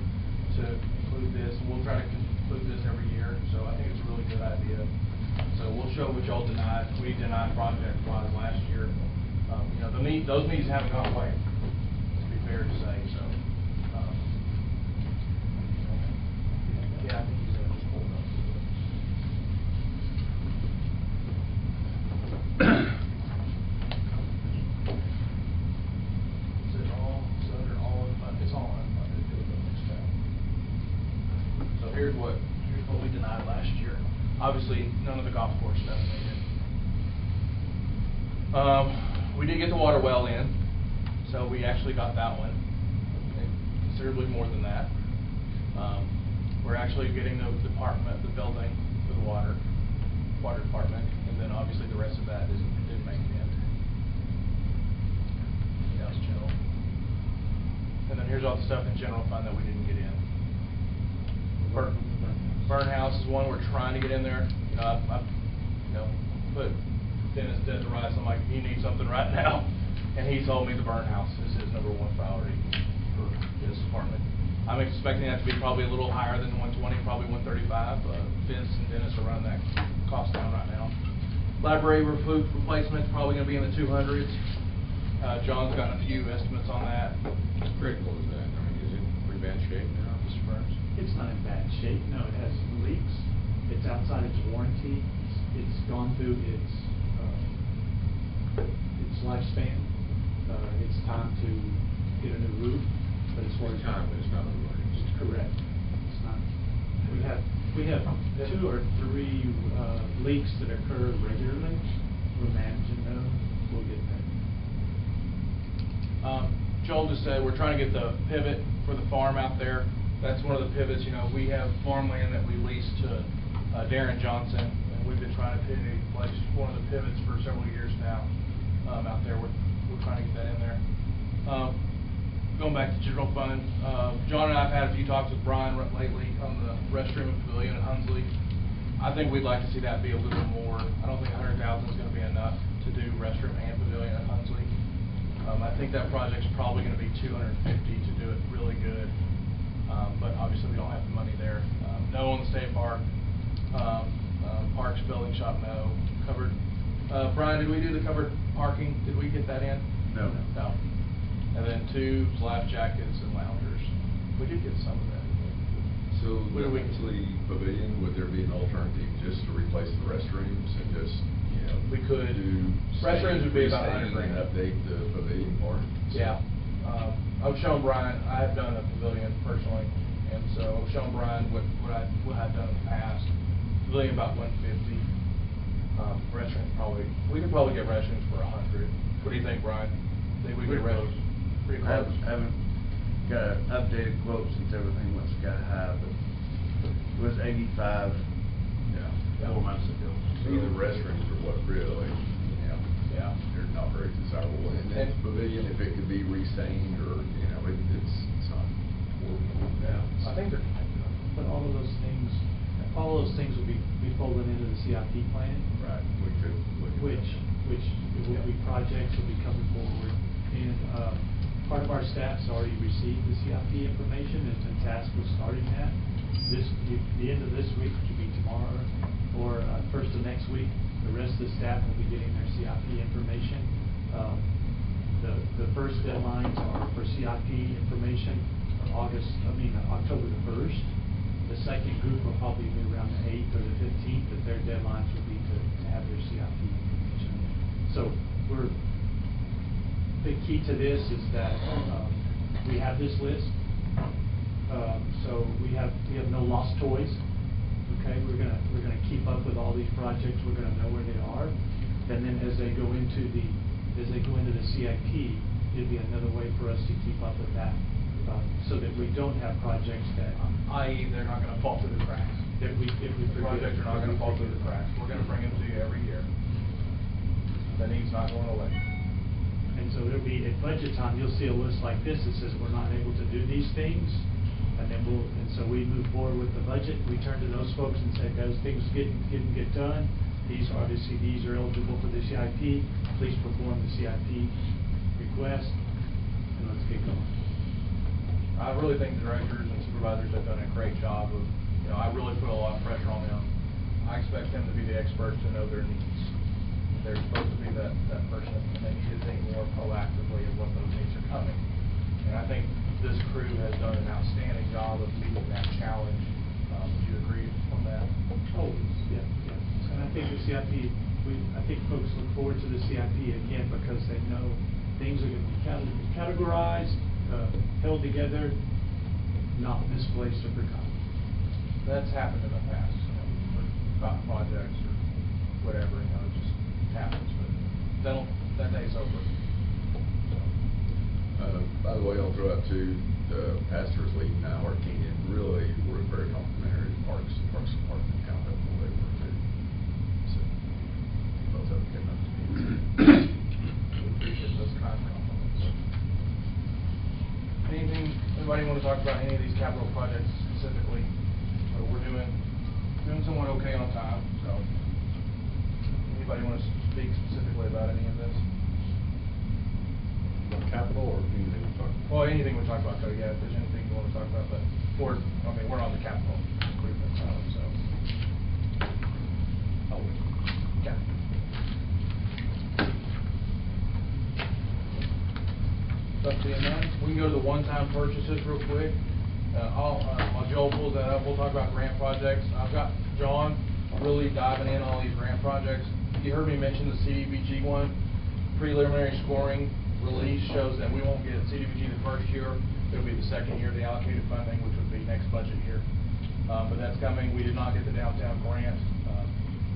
to include this, and we'll try to include this every year, so I think it's a really good idea. So we'll show what y'all denied. We denied project-wise last year. You know, those needs haven't gone away, to be fair to say, so. Yeah, I think he's gonna just hold up. Is it all, it's under all unfunded, it's all unfunded, do it the next time. So here's what we denied last year. Obviously, none of the golf course stuff made it. We did get the water well in, so we actually got that one, and considerably more than that. We're actually getting the department, the building for the water department, and then obviously the rest of that didn't make it in. That was general. And then here's all the stuff in general fund that we didn't get in. Burn house is one we're trying to get in there. You know, I put Dennis dead to rights. I'm like, you need something right now, and he told me the burn house is his #1 priority for his department. I'm expecting that to be probably a little higher than 120, probably 135. Vince and Dennis are running that cost down right now. Library roof replacement probably going to be in the 200s. John's got a few estimates on that. How critical is that? I mean, is it in pretty bad shape now, Mr. Burns? It's not in bad shape, no, it has leaks, it's outside its warranty, it's gone through its lifespan. It's time to get a new roof, but as far as Time, but it's not a roof. it's correct. It's not. We have 2 or 3 leaks that occur regularly. We're managing those. We'll get there. Joel just said we're trying to get the pivot for the farm out there. That's one of the pivots. You know, we have farmland that we lease to Darren Johnson, and we've been trying to place one of the pivots for several years now out there. We're trying to get that in there. Going back to general fund, John and I have had a few talks with Brian lately on the restroom and pavilion at Hunsley. I think we'd like to see that be a little more. I don't think 100,000 is going to be enough to do restroom and pavilion at Hunsley. I think that project's probably going to be 250 to do it really good, but obviously we don't have the money there. No on the state park, parks, building shop, no. Covered. Brian, did we do the covered parking? Did we get that in? No. No. And then tubes, life jackets, and loungers. We did get some of that. So, What do we- Hunsley Pavilion, would there be an alternative just to replace the restrooms and just, you know? We could. Do Restrooms would be about restain 100 grand. and update the pavilion part? Yeah. I've shown Brian, I have done a pavilion personally, and so I've shown Brian what I've done in the past. Pavilion about 150. Restrooms probably, we could probably get restrooms for 100. What do you think, Brian? Think we could get restrooms? Pretty I close. haven't got an updated quote since everything was sky high, but it was 85 Yeah. 4 months ago. So the restrooms are what really, you know, Yeah. they're not very desirable. And then the pavilion, if it could be restained or, you know, it's not horrible. Yeah. I think they're. But all of those things will be folded into the CIP plan. Right, we could look at Which that. will be projects will be coming forward. And part of our staff's already received the CIP information, has been tasked with starting that. The end of this week, which will be tomorrow, or first of next week, the rest of the staff will be getting their CIP information. The first deadlines are for CIP information, October the 1st. The second group will probably be around the 8th or the 15th, but their deadlines will be to have their CIP information. So the key to this is that we have this list. So we have no lost toys. Okay, we're gonna keep up with all these projects. We're gonna know where they are, and then as they go into the CIP, it'd be another way for us to keep up with that, so that we don't have projects that, i.e., they're not gonna fall through the cracks. if we The projects are not gonna fall through the cracks. We're gonna bring them to you every year. The need's not going away. And so there'll be, at budget time, you'll see a list like this that says we're not able to do these things. And then so we move forward with the budget. We turn to those folks and say, those things didn't get done. These are eligible for the CIP. Please perform the CIP request, and let's get going. I really think the directors and supervisors have done a great job of, I really put a lot of pressure on them. I expect them to be the experts to know their needs. They're supposed to be that person, and they need to think more proactively of what those needs are coming. And I think this crew has done an outstanding job of meeting that challenge. Would you agree on that? Oh, yeah. And I think the CIP, I think folks look forward to the CIP again because they know things are going to be categorized, held together, not misplaced or forgotten. That's happened in the past, about projects or whatever, it just happens, but that day's over. By the way, I'll throw out too, the pastors leading now, our Kenyon, really were very complimentary of Parks Department, how helpful they were too. So, both of them came up to me. We appreciate those kind of compliments. Anybody want to talk about any of these capital projects specifically? We're doing somewhat okay on time, so. Anybody want to speak specifically about any of this? About capital or anything we talk about? Well, anything we talk about, so yeah, if there's anything you want to talk about, but we're on the capital improvement side, so. Okay. Stuff being done, we can go to the one-time purchases real quick. While Joel pulls that up, we'll talk about grant projects. I've got John really diving in on all these grant projects. You heard me mention the CDBG one. Preliminary scoring release shows that we won't get CDBG the first year. It'll be the second year of the allocated funding, which would be next budget year. But that's coming. We did not get the downtown grant.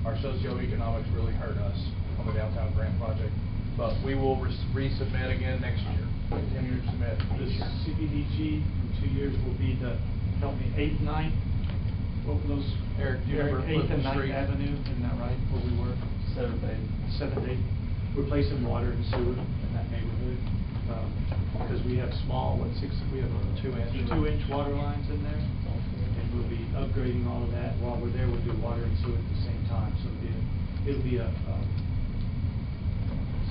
Our socioeconomics really hurt us on the downtown grant project. But we will resubmit again next year. Continue to submit This this year. CDBG in 2 years will be the, help me, 8th, 9th? What were those? Eric, do you remember 8th and Clifton 9th Street? Avenue, isn't that right, where we were? 7th, 8th. Replacing water and sewer in that neighborhood. Because we have small, we have 2-inch water lines in there. And we'll be upgrading all of that. While we're there, we'll do water and sewer at the same time. So it'll be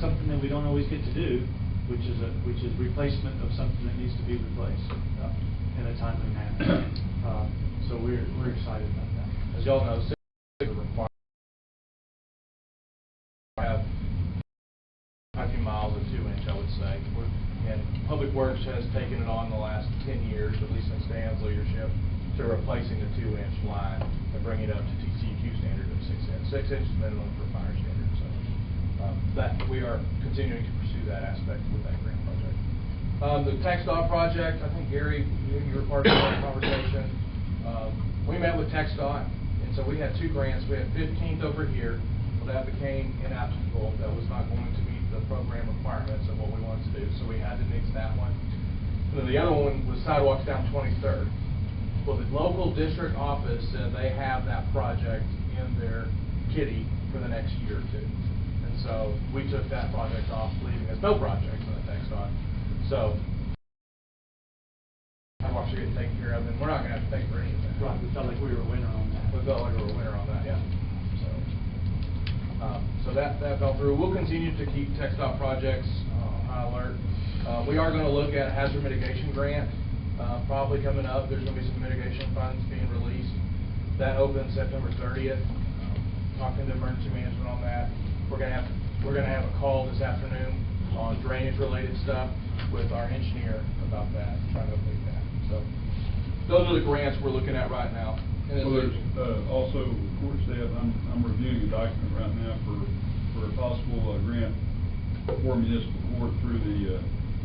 something that we don't always get to do, which is replacement of something that needs to be replaced in a timely manner. So we're excited about that. As y'all know, cities are required to have a few miles of 2-inch, I would say. And Public Works has taken it on the last 10 years, at least since Dan's leadership, to replacing the 2-inch line and bringing it up to TCEQ standard of 6 inch. 6 inch is minimum for fire standard. So that we are continuing to pursue that aspect with that grant project. The TxDOT project, I think Gary, you were part of that conversation. We met with TxDOT, and so we had 2 grants. We had 15th over here. Well, that became inapplicable. That was not going to meet the program requirements of what we wanted to do, so we had to nix that one. And then the other one was sidewalks down 23rd. Well, the local district office said they have that project in their kitty for the next year or 2. And so we took that project off, leaving us no projects on the TxDOT. So sidewalks are getting taken care of, and we're not going to have to pay for anything. Right, we felt like we were a winner on that. We felt like we were a winner on that, yeah. So that fell through. We'll continue to keep TxDOT projects on high alert. We are going to look at hazard mitigation grant probably coming up. There's going to be some mitigation funds being released. That opens September 30th. Talking to emergency management on that. We're going to have a call this afternoon on drainage related stuff with our engineer about that, trying to update that. So those are the grants we're looking at right now. And Well, there's, also, court staff, I'm reviewing a document right now for a possible, grant for municipal court through the,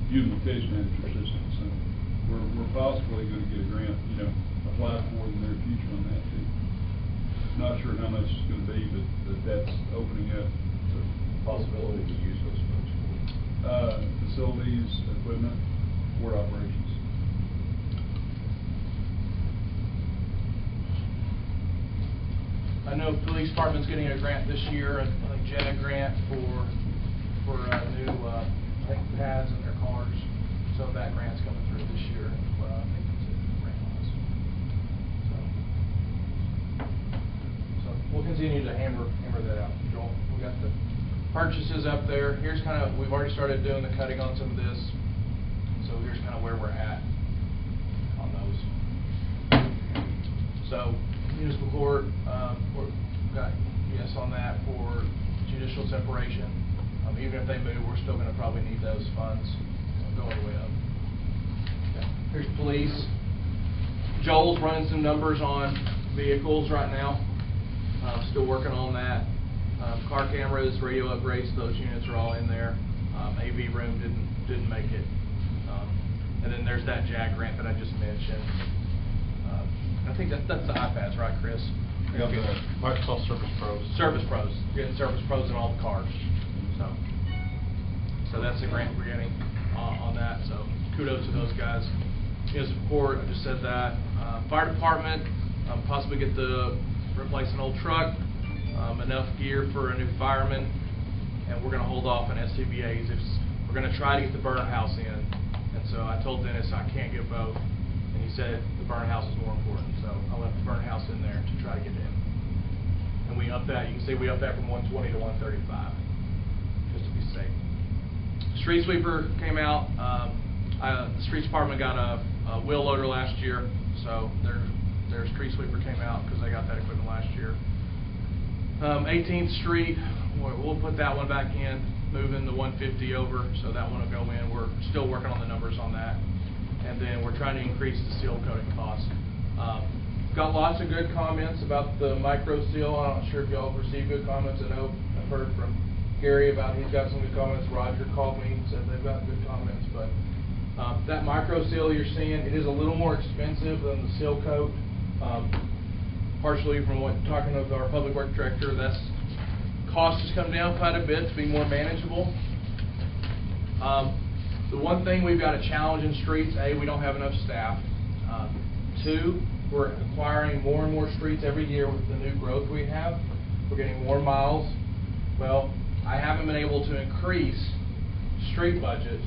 juvenile case manager system. So we're possibly gonna get a grant, applied for in the near future on that too. Not sure how much it's gonna be, but that's opening up to Possibility to use those funds for. facilities, equipment, court operations. I know the police department's getting a grant this year, I think JAG grant for new, I think pads in their cars. So that grant's coming through this year. Well, I think it's a grant was. So we'll continue to hammer that out. Joel, we got the purchases up there. Here's kind of, we've already started doing the cutting on some of this. So here's kind of where we're at on those. So municipal court, we've got yes on that for judicial separation. Even if they move, we're still going to probably need those funds going way up. Okay. Here's police. Joel's running some numbers on vehicles right now. Still working on that. Car cameras, radio upgrades, those units are all in there. AV room didn't make it. And then there's that JAG grant that I just mentioned. I think that's the iPads, right, Chris? Yeah, the Microsoft Service Pros. Service Pros. Getting Service Pros in all the cars. So that's the grant we're getting on that. So kudos to those guys. Municipal Court, I just said that. Fire department, possibly get replace an old truck, enough gear for a new fireman, and we're going to hold off on SCBA's. We're going to try to get the burn house in. And so I told Dennis I can't get both. And he said the burn house is more important. So I left the burn house in there to try to get it in. And we upped that. You can see we upped that from 120 to 135, just to be safe. Street sweeper came out. The street department got a wheel loader last year, so their street sweeper came out because they got that equipment last year. 18th Street, we'll put that one back in, moving the 150 over, so that one will go in. We're still working on the numbers on that. And then we're trying to increase the seal coating cost. Got lots of good comments about the micro seal. I'm not sure if y'all have received good comments. I know I've heard from Gary about he's got some good comments. Roger called me and said they've got good comments. But that micro seal you're seeing, it is a little more expensive than the seal coat. Partially from talking with our public works director, that's cost has come down quite a bit to be more manageable. The one thing we've got a challenge in streets, A, we don't have enough staff. 2, we're acquiring more and more streets every year with the new growth we have. We're getting more miles. Well, I haven't been able to increase street budget,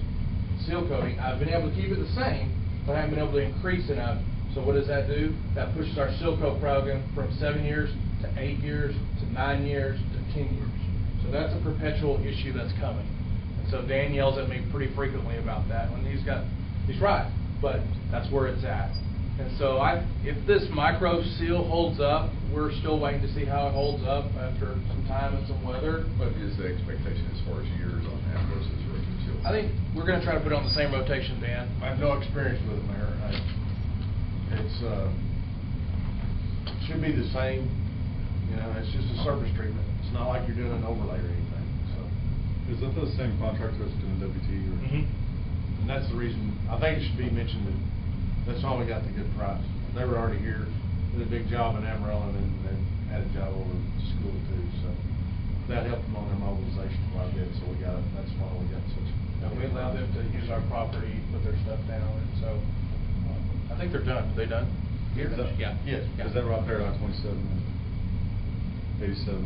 seal coating. I've been able to keep it the same, but I haven't been able to increase enough. So what does that do? That pushes our seal coat program from 7 years to 8 years to 9 years to 10 years. So that's a perpetual issue that's coming. And so Dan yells at me pretty frequently about that when he's right, but that's where it's at. And so if this micro seal holds up, we're still waiting to see how it holds up after some time and some weather. What is the expectation as far as years on that versus roofing seal? I think we're going to try to put it on the same rotation, Dan. I have no experience with it, Mayor. It's should be the same. It's just a surface treatment. It's not like you're doing an overlay or anything. So, Is that the same contractor that's doing WT? Or? And that's the reason I think it should be mentioned that that's why we got the good price. They were already here, did a big job in Amarillo, and then had a job over at school too. So that helped them on their mobilization quite a bit. So that's why we got such. We allow them to use our property, put their stuff down, and so I think they're done. Are they done? Is that, Yeah. Yes. Yeah. Is that right there on 27 and 87?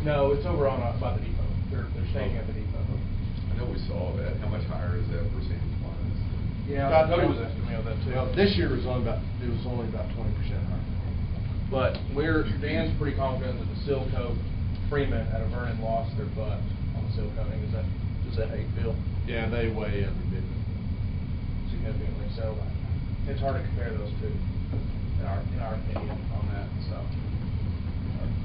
No, it's over on by the depot. They're staying at the depot. I know we saw that. How much higher is that percentage-wise? Yeah, Cody was estimating on that too. Well, this year was only about 20% higher. But Dan's pretty confident that the seal coat, Freeman out of Vernon lost their butt on the seal coating. Does that how you feel? Yeah, they weigh every bit Significantly. So it's hard to compare those two, in our opinion, on that. So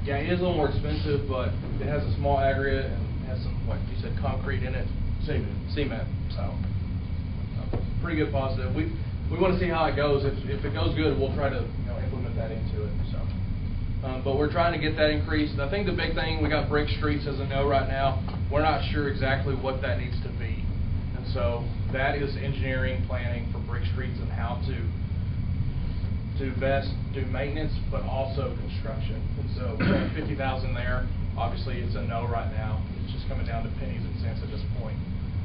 yeah, it is a little more expensive, but it has a small aggregate, has some, what, you said concrete in it? Cement, so, pretty good positive. We want to see how it goes. If it goes good, we'll try to, implement that into it, so. But we're trying to get that increased. I think the big thing, we got brick streets as a no right now. We're not sure exactly what that needs to be. And so that is engineering planning for brick streets and how to best do maintenance, but also construction. And so we have 50,000 there. Obviously, it's a no right now. It's just coming down to pennies and cents at this point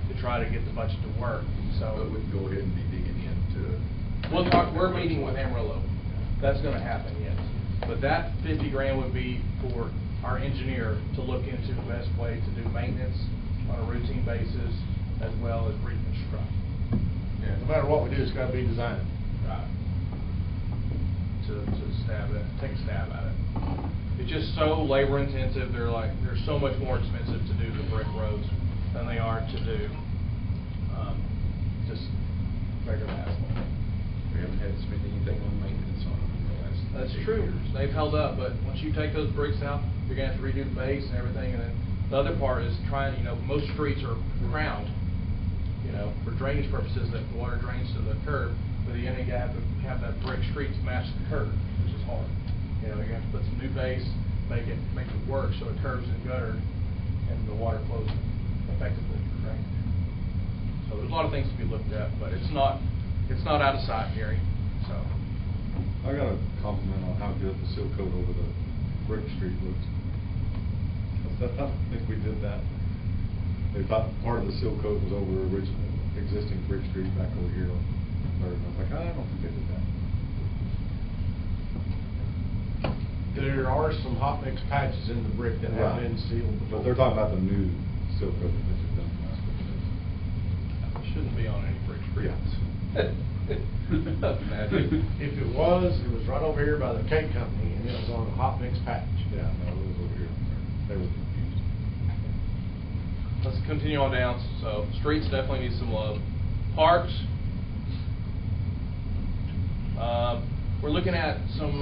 to try to get the budget to work. So But we can go ahead and be digging into it. we'll talk. We're meeting with Amarillo. That's going to happen, yes. But that 50 grand would be for our engineer to look into the best way to do maintenance on a routine basis as well as reconstruct. Yeah, no matter what we do, it's gotta be designed. Right. To take a stab at it. It's just so labor intensive. They're so much more expensive to do the brick roads than they are to do just regular asphalt. We haven't had to spend anything on maintenance on them in the last That's 2 true. years. They've held up, but once you take those bricks out, you're gonna have to redo the base and everything. And then the other part is trying. Most streets are crowned, for drainage purposes, that the water drains to the curb. But you have to have that brick street to match the curb, which is hard. You have to put some new base, make it work so it curves and guttered, and the water flows effectively for drainage. So there's a lot of things to be looked at, but it's not out of sight, Gary. So. I got a compliment on how good the seal coat over the brick street looks. I don't think we did that. They thought part of the seal coat was over original existing brick street back over here. I was like, I don't think they did that. There are some hot mix patches in the brick that have Right. been sealed before. But they're talking about the new seal coat that they've done last week. It shouldn't be on any brick streets. Imagine. If it was right over here by the cake company, and it was on a hot mix patch. Yeah, no, it was over here. They were confused. Let's continue on down. So streets definitely need some love. Parks. We're looking at some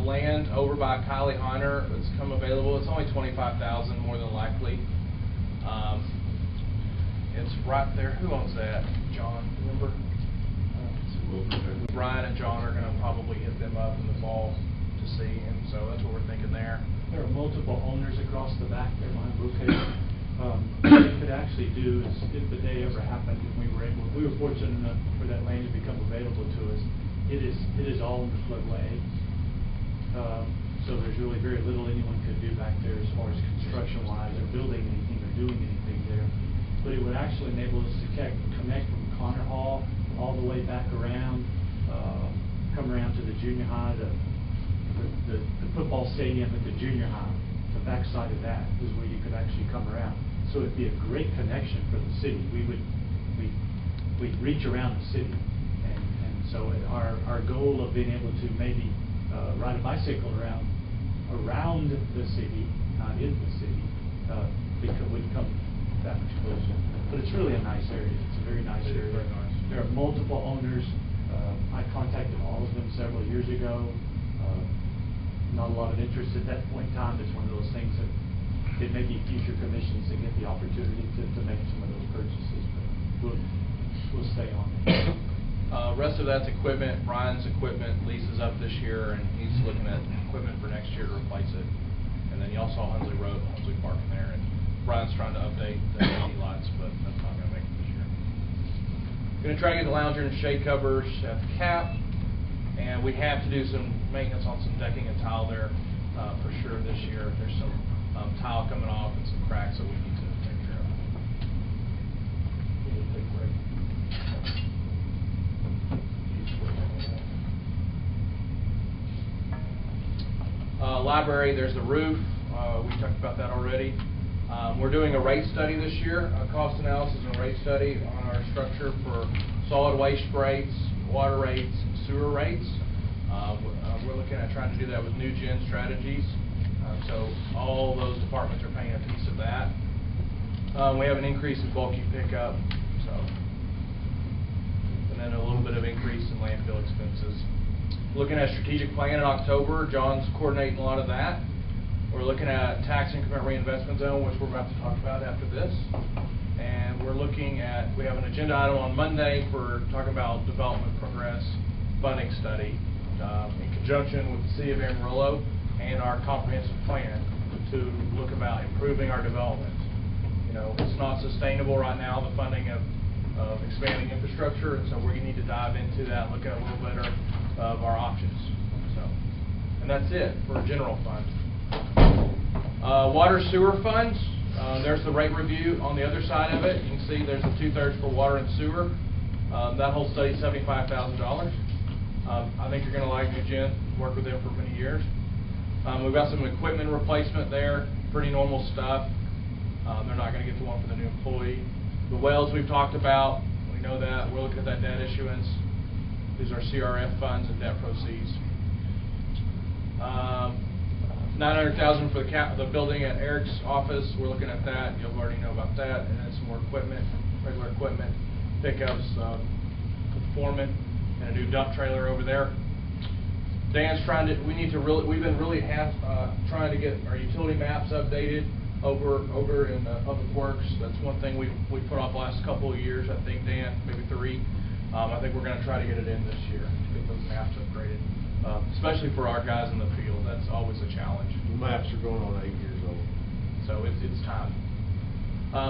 land over by Kylie Heiner that's come available. It's only $25,000 more than likely. It's right there. Who owns that? John, remember? Brian and John are going to probably hit them up in the fall to see, and so that's what we're thinking there. There are multiple owners across the back there behind Bouquet. What we could actually do is, if the day ever happened, and we were fortunate enough for that land to become available to us, it is all in the floodway. So there's really very little anyone could do back there as far as construction-wise, or building anything, or doing anything there. But it would actually enable us to connect from Connor Hall all the way back around, come around to the junior high, the football stadium at the junior high. The backside of that is where you could actually come around. So it'd be a great connection for the city. We'd reach around the city, and so our goal of being able to maybe ride a bicycle around the city, not in the city, would come that much closer. But it's really a nice area. It's a very nice area. Very nice. There are multiple owners. I contacted all of them several years ago. Not a lot of interest at that point in time. It's one of those things that it may be future commissions that get the opportunity to make some of those purchases, but we'll stay on it. Rest of that's equipment. Brian's equipment lease is up this year, and he's looking at equipment for next year to replace it. And then you also saw Hunsley Road, Hunsley Park in there, and Brian's trying to update the LED lights, but that's not going to make it this year. Going to try to get the lounger and shade covers at the cap, and we have to do some maintenance on some decking and tile there for sure this year. There's some tile coming off and some cracks that we need to take care of. We need to take a break. Library, there's the roof. We talked about that already. We're doing a rate study this year, a cost analysis and rate study on our structure for solid waste rates, water rates, and sewer rates. We're looking at trying to do that with new gen strategies. So all those departments are paying a piece of that. We have an increase in bulky pickup, and then a little bit of increase in landfill expenses. Looking at strategic plan in October, John's coordinating a lot of that. We're looking at tax increment reinvestment zone, which we're about to talk about after this. And we're looking at, we have an agenda item on Monday for talking about development progress funding study in conjunction with the City of Amarillo and our comprehensive plan to look about improving our development. You know, it's not sustainable right now, the funding of expanding infrastructure, and so we need to dive into that, look at a little better of our options. So, and that's it for general fund. Water sewer funds, there's the rate review on the other side of it. You can see there's a 2/3 for water and sewer. That whole study is $75,000. I think you're going to like it, Jen. Worked with them for many years. We've got some equipment replacement there, pretty normal stuff. They're not going to get the one for the new employee. The wells we've talked about, we know that. We're looking at that debt issuance. These are CRF funds and debt proceeds. $900,000 for the building at Eric's office. We're looking at that. You'll already know about that. And then some more equipment, regular equipment, pickups, foreman, and a new dump trailer over there. Dan's trying to. We've been really trying to get our utility maps updated over in Public Works. That's one thing we put off the last couple of years. I think, Dan, maybe 3. I think we're going to try to get it in this year to get those maps upgraded, especially for our guys in the field. That's always a challenge. The maps are going on 8 years old. So it's time.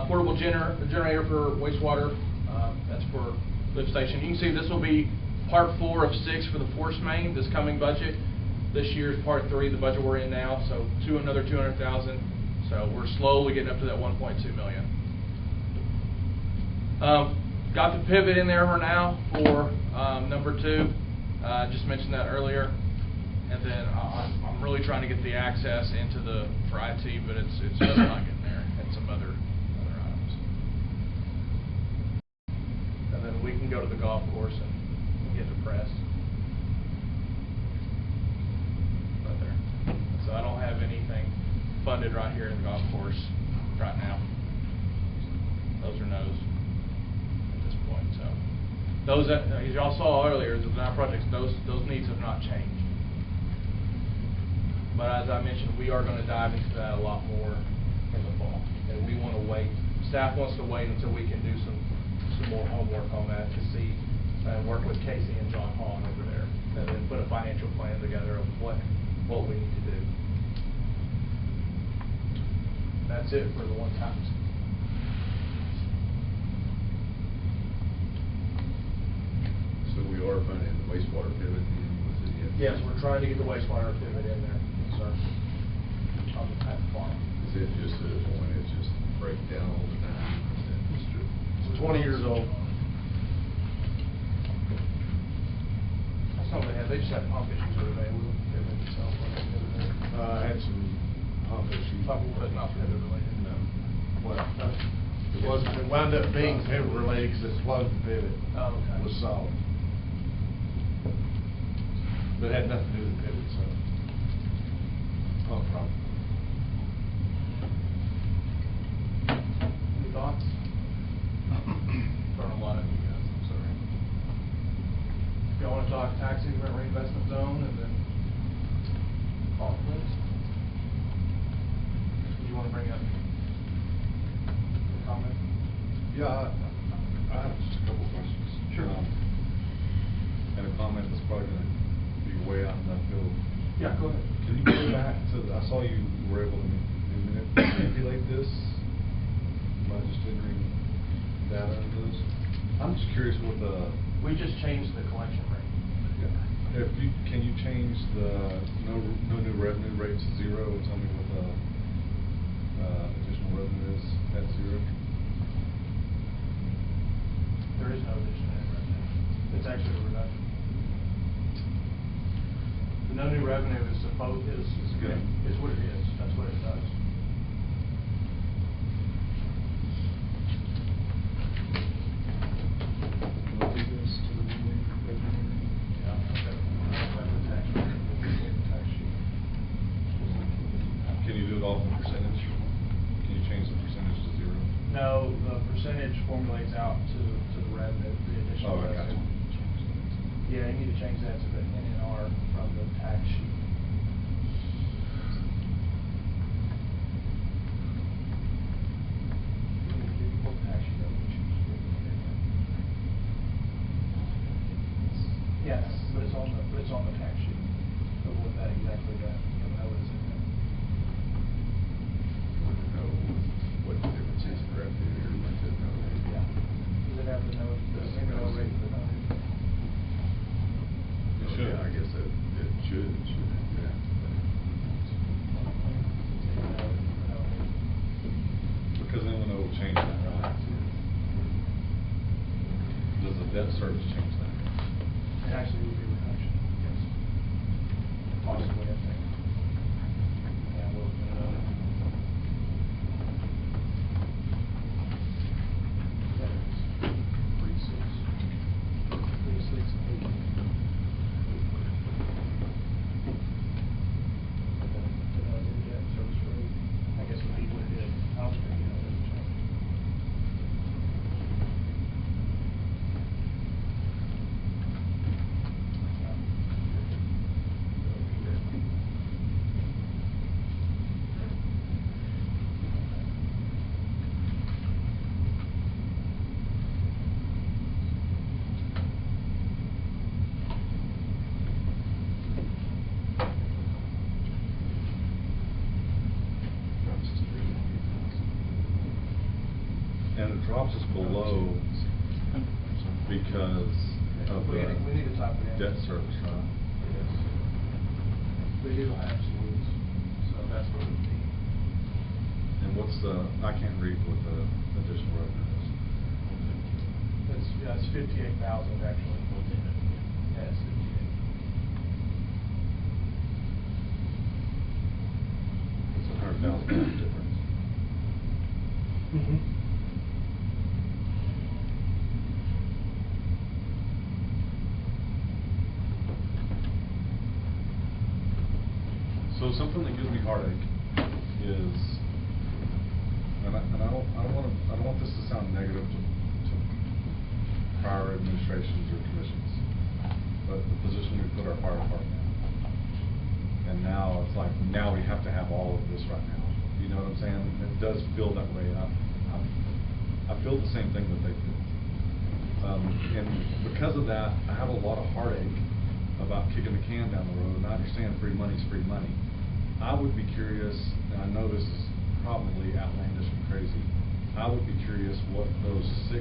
Portable generator for wastewater. That's for lift station. You can see this will be part 4 of 6 for the force main this coming budget. This year's part 3, the budget we're in now. So another $200,000. So we're slowly getting up to that $1.2 million. Got the pivot in there for now for number 2. Just mentioned that earlier. And then I'm really trying to get the access into for IT, but it's just not getting there, and some other items. And then we can go to the golf course and get depressed. Right there. So I don't have anything funded right here in the golf course right now. Those are no's at this point. So those that, as y'all saw earlier, the 9 projects, those needs have not changed. But as I mentioned, we are going to dive into that a lot more in the fall. And we want to wait. Staff wants to wait until we can do some more homework on that to see and work with Casey and John Hahn over there, and then put a financial plan together of what we need to do. That's it for the one times. So we are funding the wastewater pivot in the city. Yes, we're trying to get the wastewater pivot in there, sir, on the farm. Is it just to the point, it's just break down all the time? It's 20 years old. That's not what they had. They just had pump issues the other day. We were pivoting itself the other day. I had some pump issues. But not pivot related. No. Well, it wasn't. It wound up being pivot related because it plugged the pivot. Oh, okay. It was solid. But it had nothing to do with the pivot, so. No problem. Any thoughts? Throwing a lot at you guys, I'm sorry. If y'all want to talk tax increment reinvestment zone, and then call it quits. Do you want to bring up a comment? Yeah, I have just a couple of questions. Sure. And a comment that's probably going to be way out in left field. Yeah, go ahead. Can you go back to, I saw you were able to manipulate this by just entering data into this. I'm just curious what the... We just changed the collection rate. Can you change the no new revenue rate to 0 and tell me what the additional revenue is at 0? There is no addition in revenue. It's actually a reduction. The no new revenue is good. Is what it is. That's what it does. Can we do this to the new revenue? Yeah, okay. That's the tax rate. Tax sheet. Can you do it off the percentage? Can you change the percentage to 0? No, the percentage formulates out to the revenue, the additional Oh, I got revenue. you. Yeah, you need to change that to the NNR from the tax sheet. Yes, but it's on the tax sheet of what that exactly got, how it's in there. Want to know what the difference is in revenue or what the no? Yeah. Does it have the note, the single rate of the note? It should. Yeah, I guess it should, yeah. Because then we'll know we'll change that, right? Does the debt service change that? It actually would be a reduction, yes. Possibly, I think. Yeah, we'll look it up. That is 3680. The debt service rate, I guess would be what it is. I don't think, it doesn't change. And it drops us below because of We need to type it in. debt service, right? Yes. But you don't have schools, so that's what it would be. And what's I can't read what the additional revenue is. It's 58,000 actually. Yes, 58. It's $100,000 difference. Mm-hmm. So something that gives me heartache is, and I don't want this to sound negative to prior administrations or commissions, but the position we put our fire department in, and now it's like now we have to have all of this right now. You know what I'm saying? It does feel that way. I feel the same thing that they feel, and because of that, I have a lot of heartache about kicking the can down the road. And I understand free money's free money. I would be curious, and I know this is probably outlandish and crazy, I would be curious what those 6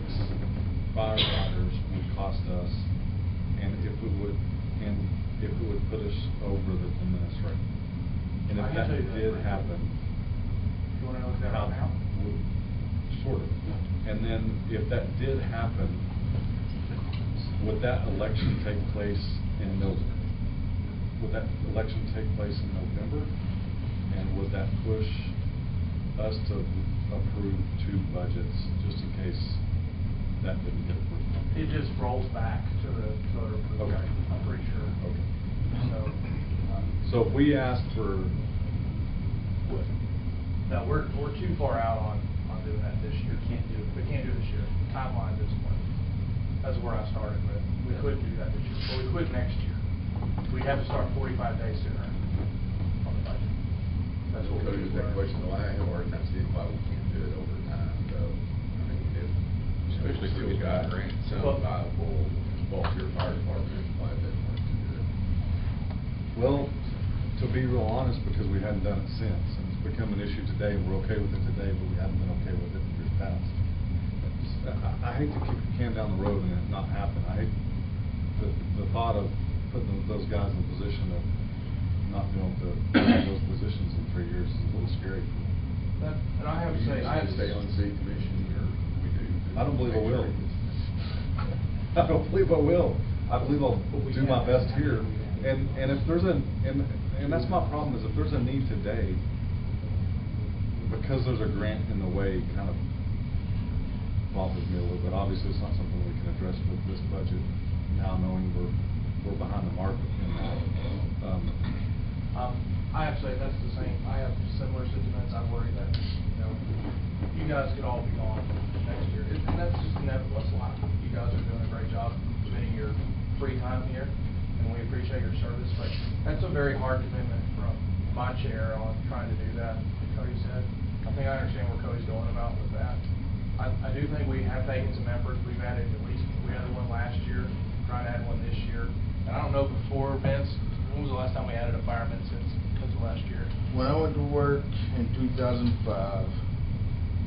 firefighters would cost us, and if it would put us over the diminished rate. And if I can that tell you that did right now. happen, You wanna know what that how right now? sort of. And then if that did happen, would that election take place in November? Would that election take place in November? And would that push us to approve 2 budgets just in case that didn't get approved? It just rolls back to the voter approval. Okay. I'm pretty sure. Okay. So, So if we asked for, no, we're too far out on doing that this year. We can't do it this year. Timeline this point. That's where I started with. We could do that this year, but we could next year. We have to start 45 days sooner on the budget. That's what Cody, we is that do. question why, or that's the why we can't do it over time, though? I mean, especially if we've got some viable volunteer fire department, why they want to do it. well, to be real honest, because we hadn't done it since, and it's become an issue today, and we're okay with it today, but we haven't been okay with it in years past. I hate to kick the can down the road and it not happen. I hate the thought of putting those guys in a position of not being able to fill those positions in 3 years is a little scary for me. And I have to say, I have stay on city commission, or we do? I don't believe I will. I don't believe I will. I believe I'll do my best here. And if there's and that's my problem, is if there's a need today, because there's a grant in the way, kind of bothers me a little bit. Obviously, it's not something we can address with this budget, now knowing we're behind the mark in that. I have to say, that's the same, I have similar sentiments. I worry that, you guys could all be gone next year, and that's just inevitable, it's life. You guys are doing a great job spending your free time here, and we appreciate your service, but that's a very hard commitment from my chair on trying to do that, like Cody said. I think I understand where Cody's going about with that. I do think we have taken some effort. We've added we added one last year, trying to add one this year. before, Vince, when was the last time we added a fireman since last year? When I went to work in 2005,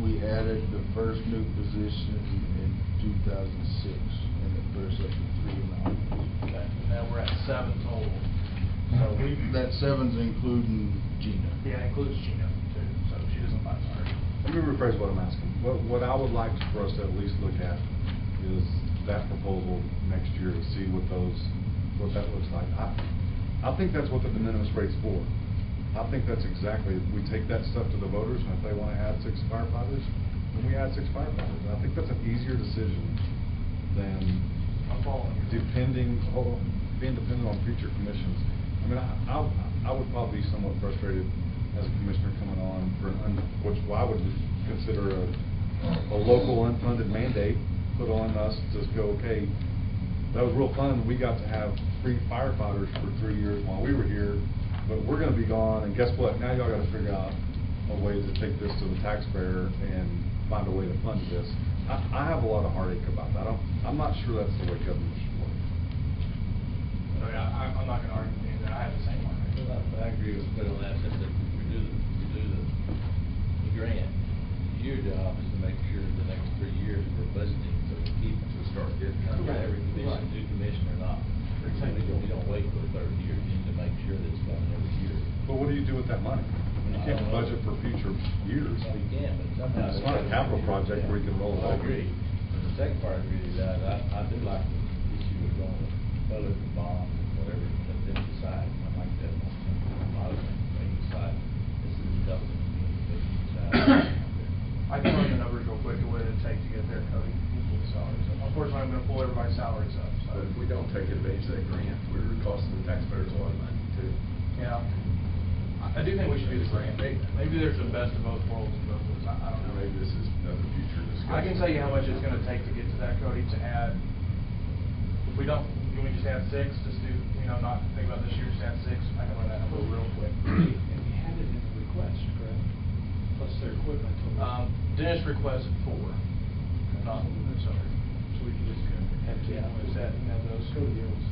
we added the first new position in 2006, and it put us up to 3 in the office. Okay, and now we're at 7 total. So That 7's including Gina. yeah, it includes Gina too, so she doesn't find hard. Let me rephrase what I'm asking. What I would like for us to at least look at is that proposal next year to see what that looks like. I think that's what the de minimis rate's for. I think that's exactly, we take that stuff to the voters, and if they want to add 6 firefighters, then we add 6 firefighters. And I think that's an easier decision than I'm following you. being dependent on future commissions. I mean, I would probably be somewhat frustrated as a commissioner coming on for which I would consider a local unfunded mandate put on us to go, okay, that was real fun, we got to have free firefighters for 3 years while we were here, but we're gonna be gone, and guess what, now y'all gotta figure out a way to take this to the taxpayer and find a way to fund this. I have a lot of heartache about that. I'm not sure that's the way government should work. I'm not gonna argue with you that I have the same one. I agree with Bill on that, since we do the grant. Your job is to make sure the next 3 years we're budgeting, so we keep it to start getting, every commission, new commission or not. You don't wait for the 3rd year, you need to make sure that it's coming every year. But what do you do with that money? You can't budget for future years. No, you can, but somehow. It's not a capital project where you can roll it I over. agree. And the second part really that, I do like the issue of going with color, bond, whatever, let them decide. I like that. A lot of things, they decide. This is the government, they decide. I can run the numbers real quick of what it'd take to get there, Cody, pull the salaries up. Unfortunately, I'm gonna pull everybody's salaries up, so. But if we don't take advantage of that grant, we're costing the taxpayers a lot of money too. Yeah. I do think we should do the grant. Maybe there's the best of both worlds in both of us. I don't know. Maybe this is another future discussion. I can tell you how much it's gonna take to get to that, Cody, to add, if we don't, can we just add 6, just do, not think about this year, just add 6, I can run that number real quick. And we had it in the request, correct? Plus their equipment. Dennis requested 4, not, sorry. So we can just have to, Is that, those Cody deals.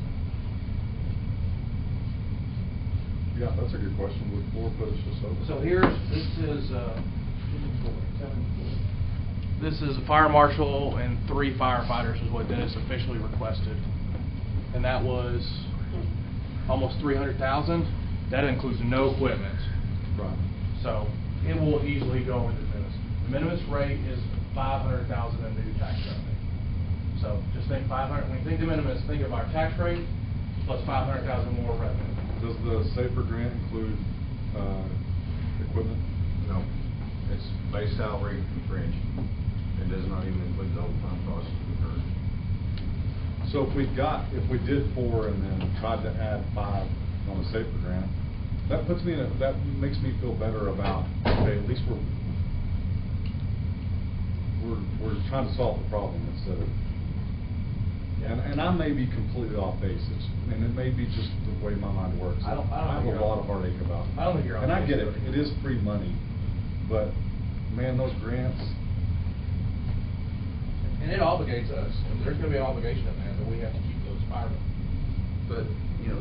Yeah, that's a good question. Would 4 put us just over? So this is a fire marshal and 3 firefighters is what Dennis officially requested. And that was almost 300,000. That includes no equipment. Right. So it will easily go over the minimus. The minimus rate is 500,000 in new tax revenue. So just think 500, when you think the minimus, think of our tax rate plus 500,000 more revenue. Does the SAFER grant include equipment? No, it's base salary and fringe. It does not even include the overtime costs incurred. So if we did 4 and then tried to add 5 on the SAFER grant, that makes me feel better about, okay, at least we're trying to solve the problem instead of. And I may be completely off basis, and it may be just the way my mind works. I don't have think a you're lot off- of heartache about it. I don't think you're off And I get base, it, Cody. it is free money, but man, those grants. And it obligates us, and there's gonna be an obligation in there that we have to keep those firemen. But,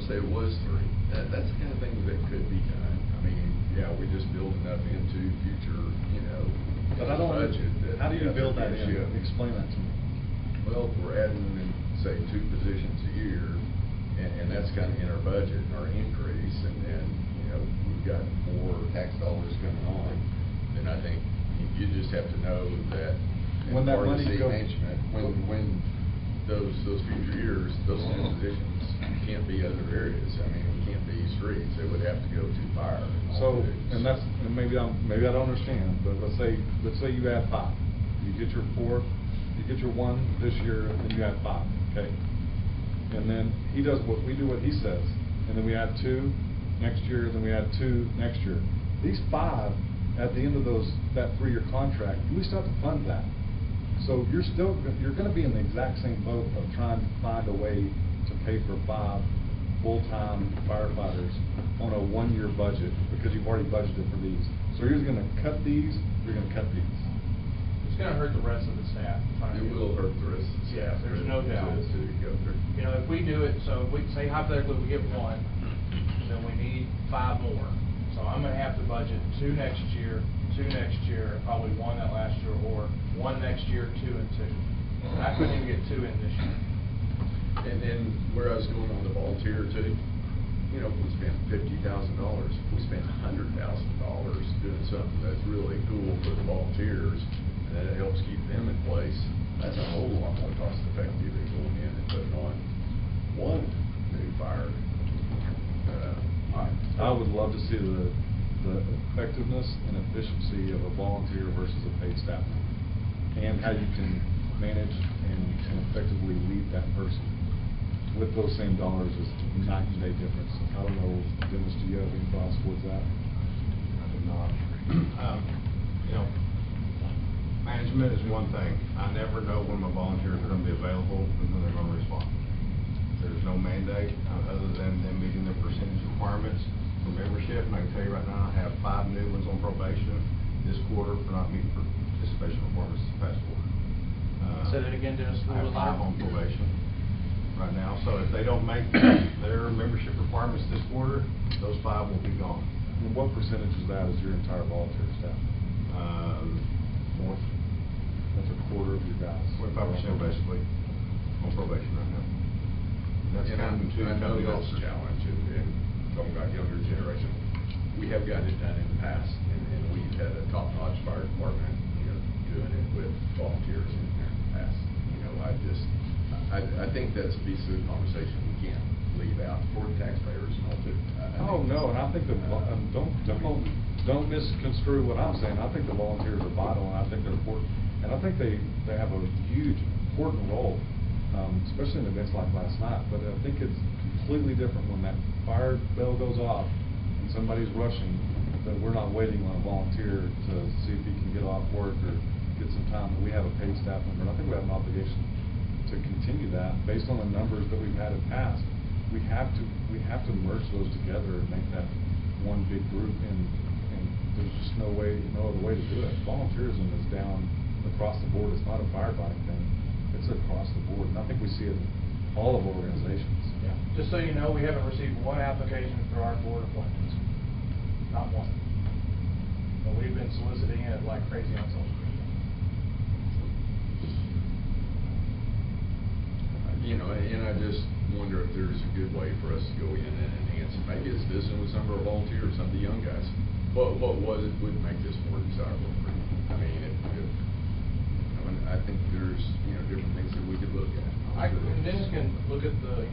say it was 3, that's the kind of thing that could be done. I mean, yeah, we just build enough into future, But I don't, budget that. how do you yeah, build that there's in? shift. Explain that to me. Well, if we're adding in, say, 2 positions a year, and that's kind of in our budget, our increase, and then, we've got more tax dollars coming on, then I think you just have to know that. When that part of money city goes- management, when those future years, those 10 positions can't be other areas. I mean, it can't be streets, they would have to go to fire. and all So, those. and maybe I don't understand, but let's say you add 5. You get your 4, you get your 1 this year, and then you add 5, okay? And then we do what he says, and then we add 2 next year, then we add 2 next year. These 5, at the end of that 3-year contract, we still have to fund that. So you're gonna be in the exact same boat of trying to find a way to pay for 5 full-time firefighters on a 1-year budget, because you've already budgeted for these. So you're either gonna cut these, or you're gonna cut these. it's gonna hurt the rest of the staff. trying to It get- will hurt the rest of the Yeah, staff. there's no doubt. To go through. You know, if we do it, so if we, say hypothetically we get one, then we need 5 more. So I'm gonna have to budget 2 next year, 2 next year, and probably 1 that last year, or 1 next year, 2 and 2. And I couldn't even get 2 in this year. And then where I was going on the volunteer too, you know, if we spend $50,000, if we spend $100,000 doing something that's really cool for the volunteers, and that it helps keep them in place, that's a whole lot more cost effective than going in and putting on one new fire. I would love to see the effectiveness and efficiency of a volunteer versus a paid staff member, and how you can manage and effectively lead that person with those same dollars is night and day difference. I don't know, Dennis, do you have any thoughts towards that? I do not. You know, management is one thing. I never know when my volunteers are gonna be available and when they're gonna respond. There's no mandate, other than them meeting their percentage requirements for membership. And I can tell you right now, I have 5 new ones on probation this quarter for not meeting participation requirements this past quarter. Say that again, Dennis. I have 5 on probation right now, so if they don't make their membership requirements this quarter, those 5 will be gone. And what percentage of that is your entire volunteer staff? North, That's a quarter of your guys. 25% basically on probation right now. That's And counting 2 I know county that's a officers. challenge, and talking about younger generation, we have gotten it done in the past, and we've had a top-notch fire department, you know, doing it with volunteers in there in the past. You know, I think that's a piece of the conversation we can't leave out for the taxpayers and all too. Oh, no, and I think don't misconstrue what I'm saying. I think the volunteers are vital, and I think they're important. And I think they have a huge, important role, especially in events like last night. But I think it's completely different when that fire bell goes off and somebody's rushing, that we're not waiting on a volunteer to see if he can get off work or get some time. That we have a paid staff member. And I think we have an obligation to continue that based on the numbers that we've had in the past. We have to merge those together and make that one big group, and there's just no other way to do it. Volunteerism is down across the board. It's not a firefighting thing. It's across the board, and I think we see it in all of our organizations. Yeah. Just so you know, we haven't received 1 application for our board appointments. Not 1. And we've been soliciting it like crazy on social media. You know, and I just wonder if there's a good way for us to go in and enhance it. Maybe it's visiting with some of our volunteers, some of the young guys. What would make this more desirable for you? I mean, if you know, and I think there's, you know, different things that we could look at. And Dennis can look at the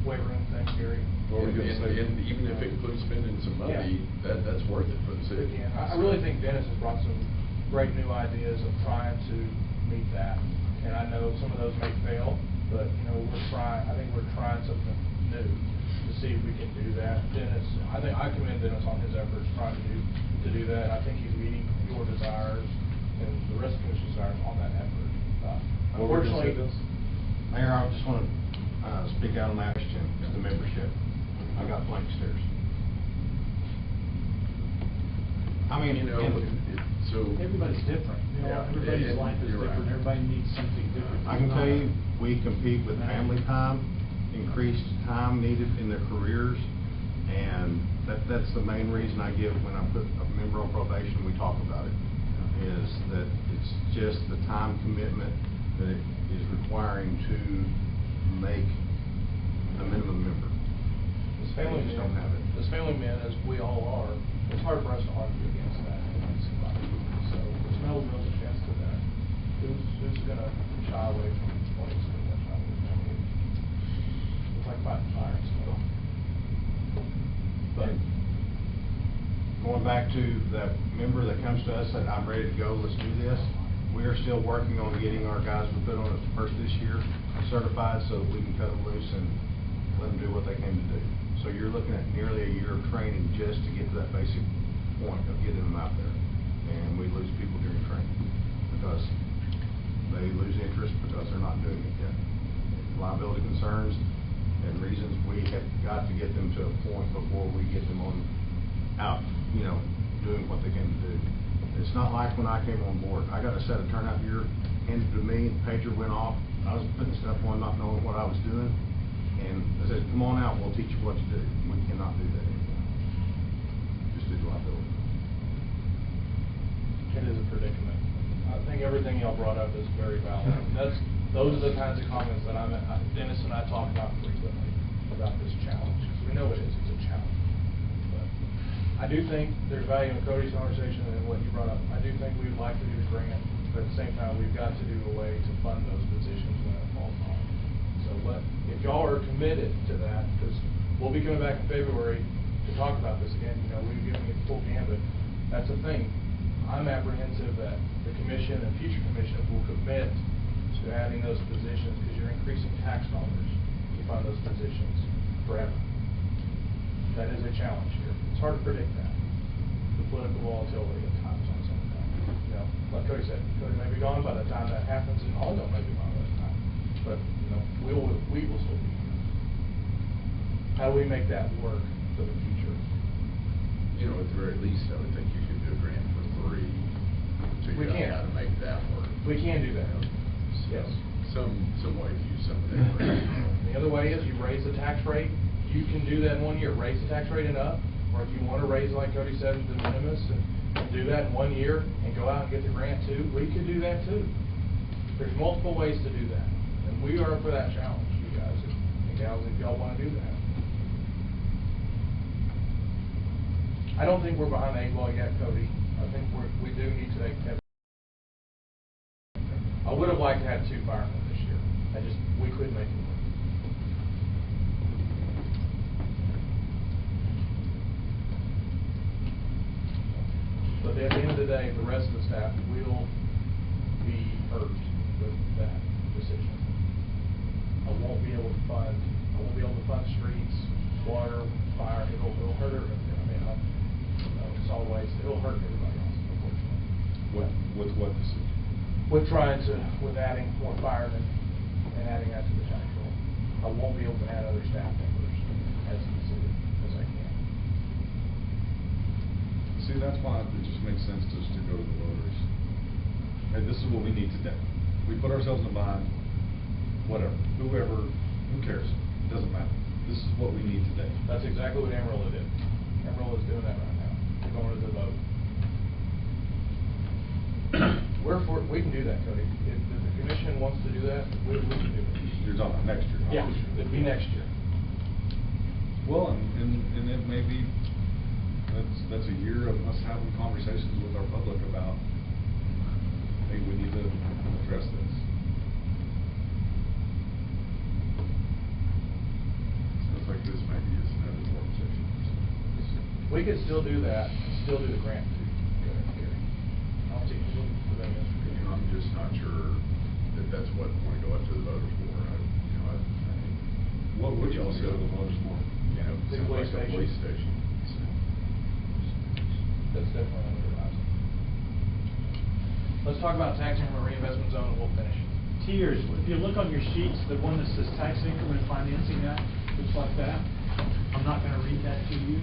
weight room thing, Gary. What were you gonna say? And even if it includes spending some money, that's worth it for the city. Yeah, I really think Dennis has brought some great new ideas of trying to meet that. And I know some of those may fail, but, you know, I think we're trying something new to see if we can do that. Dennis, I commend Dennis on his efforts trying to do that. I think he's meeting your desires and the rest of the commission's desires on that effort. What were you gonna say, Unfortunately, Dennis? Mayor, I just want to speak out on last year, the membership. I got blank stares. I mean, You know, so. Everybody's different, you know, Yeah, everybody's life is you're right. different, everybody needs something different. I can tell you, we compete with family time, increased time needed in their careers, and that's the main reason I give when I put a member on probation, we talk about it, is that it's just the time commitment that it is requiring to make a minimum member. as family They just don't have it. as family men, as we all are, it's hard for us to argue against that. So there's no real defense to that. Who's gonna shy away from what is gonna shy away from? I mean, it's like fighting fire, so. But Going back to that member that comes to us and I'm ready to go, let's do this. We are still working on getting our guys we put on it first this year certified so that we can cut them loose and let them do what they came to do. So you're looking at nearly a year of training just to get to that basic point of getting them out there. And we lose people during training because they lose interest because they're not doing it yet. Liability concerns and reasons, we have got to get them to a point before we get them on out, you know, doing what they came to do. It's not like when I came on board. I got a set of turnout gear handed to me, the pager went off. I was putting stuff on, not knowing what I was doing. And I said, come on out, we'll teach you what to do. We cannot do that anymore. Just due to liability. It is a predicament. I think everything y'all brought up is very valid. Those are the kinds of comments that Dennis and I talk about frequently about this challenge, because we know it's a challenge. But I do think there's value in Cody's conversation and what you brought up. I do think we would like to do the grant, but at the same time, we've got to do a way to fund those positions when it falls on. So if y'all are committed to that, because we'll be coming back in February to talk about this again, we've given you the full gambit. That's the thing. I'm apprehensive that the commission and future commissions will commit to adding those positions, because you're increasing tax dollars to fund those positions forever. That is a challenge here. It's hard to predict that. The political volatility at times on some of that. Like Cody said, Cody may be gone by the time that happens, and Aldo may be gone by the time. But we will still be here. How do we make that work for the future? At the very least, I would think you could do a grant for free. We can. How to make that work. We can do that. Yes. Some way to use some of that grant. The other way is you raise the tax rate. You can do that in 1 year, raise the tax rate and up, or if you want to raise, like Cody said, the minimus, and do that in 1 year and go out and get the grant too, we could do that too. There's multiple ways to do that, and we are for that challenge, you guys and gals, if y'all want to do that. I don't think we're behind the 8 ball yet, Cody. I think we do need to take that. I would have liked to have 2 firemen this year. We couldn't make it work. But at the end of the day, the rest of the staff will be hurt with that decision. I won't be able to fund streets, water, fire. It'll hurt everybody. Solid waste. It'll hurt everybody else, unfortunately. With what decision? With adding more firemen and adding that to the tax roll. I won't be able to add other staff members as easily as I can. See, that's why it just makes sense just to go to the voters. Hey, this is what we need today. We put ourselves in a bind, whatever, who cares? It doesn't matter. This is what we need today. That's exactly what Amarillo did. Amarillo is doing that right now. They're going to the vote. We can do that, Cody. If the commission wants to do that, we can do it. You're talking about next year. Yeah, it'd be next year. Well, and it may be, that's a year of us having conversations with our public about, hey, we need to address this. Stuff like this maybe is another work session. We could still do that, still do the grant too, Gary. I don't see any reason for that. I'm just not sure that that's what we want to go up to the voters for. I think. What would you also go to the voters for? The police station. That's definitely on the horizon. Let's talk about tax increment reinvestment zone and we'll finish. Tiers, if you look on your sheets, the one that says Tax Increment Financing Act, looks like that. I'm not going to read that to you.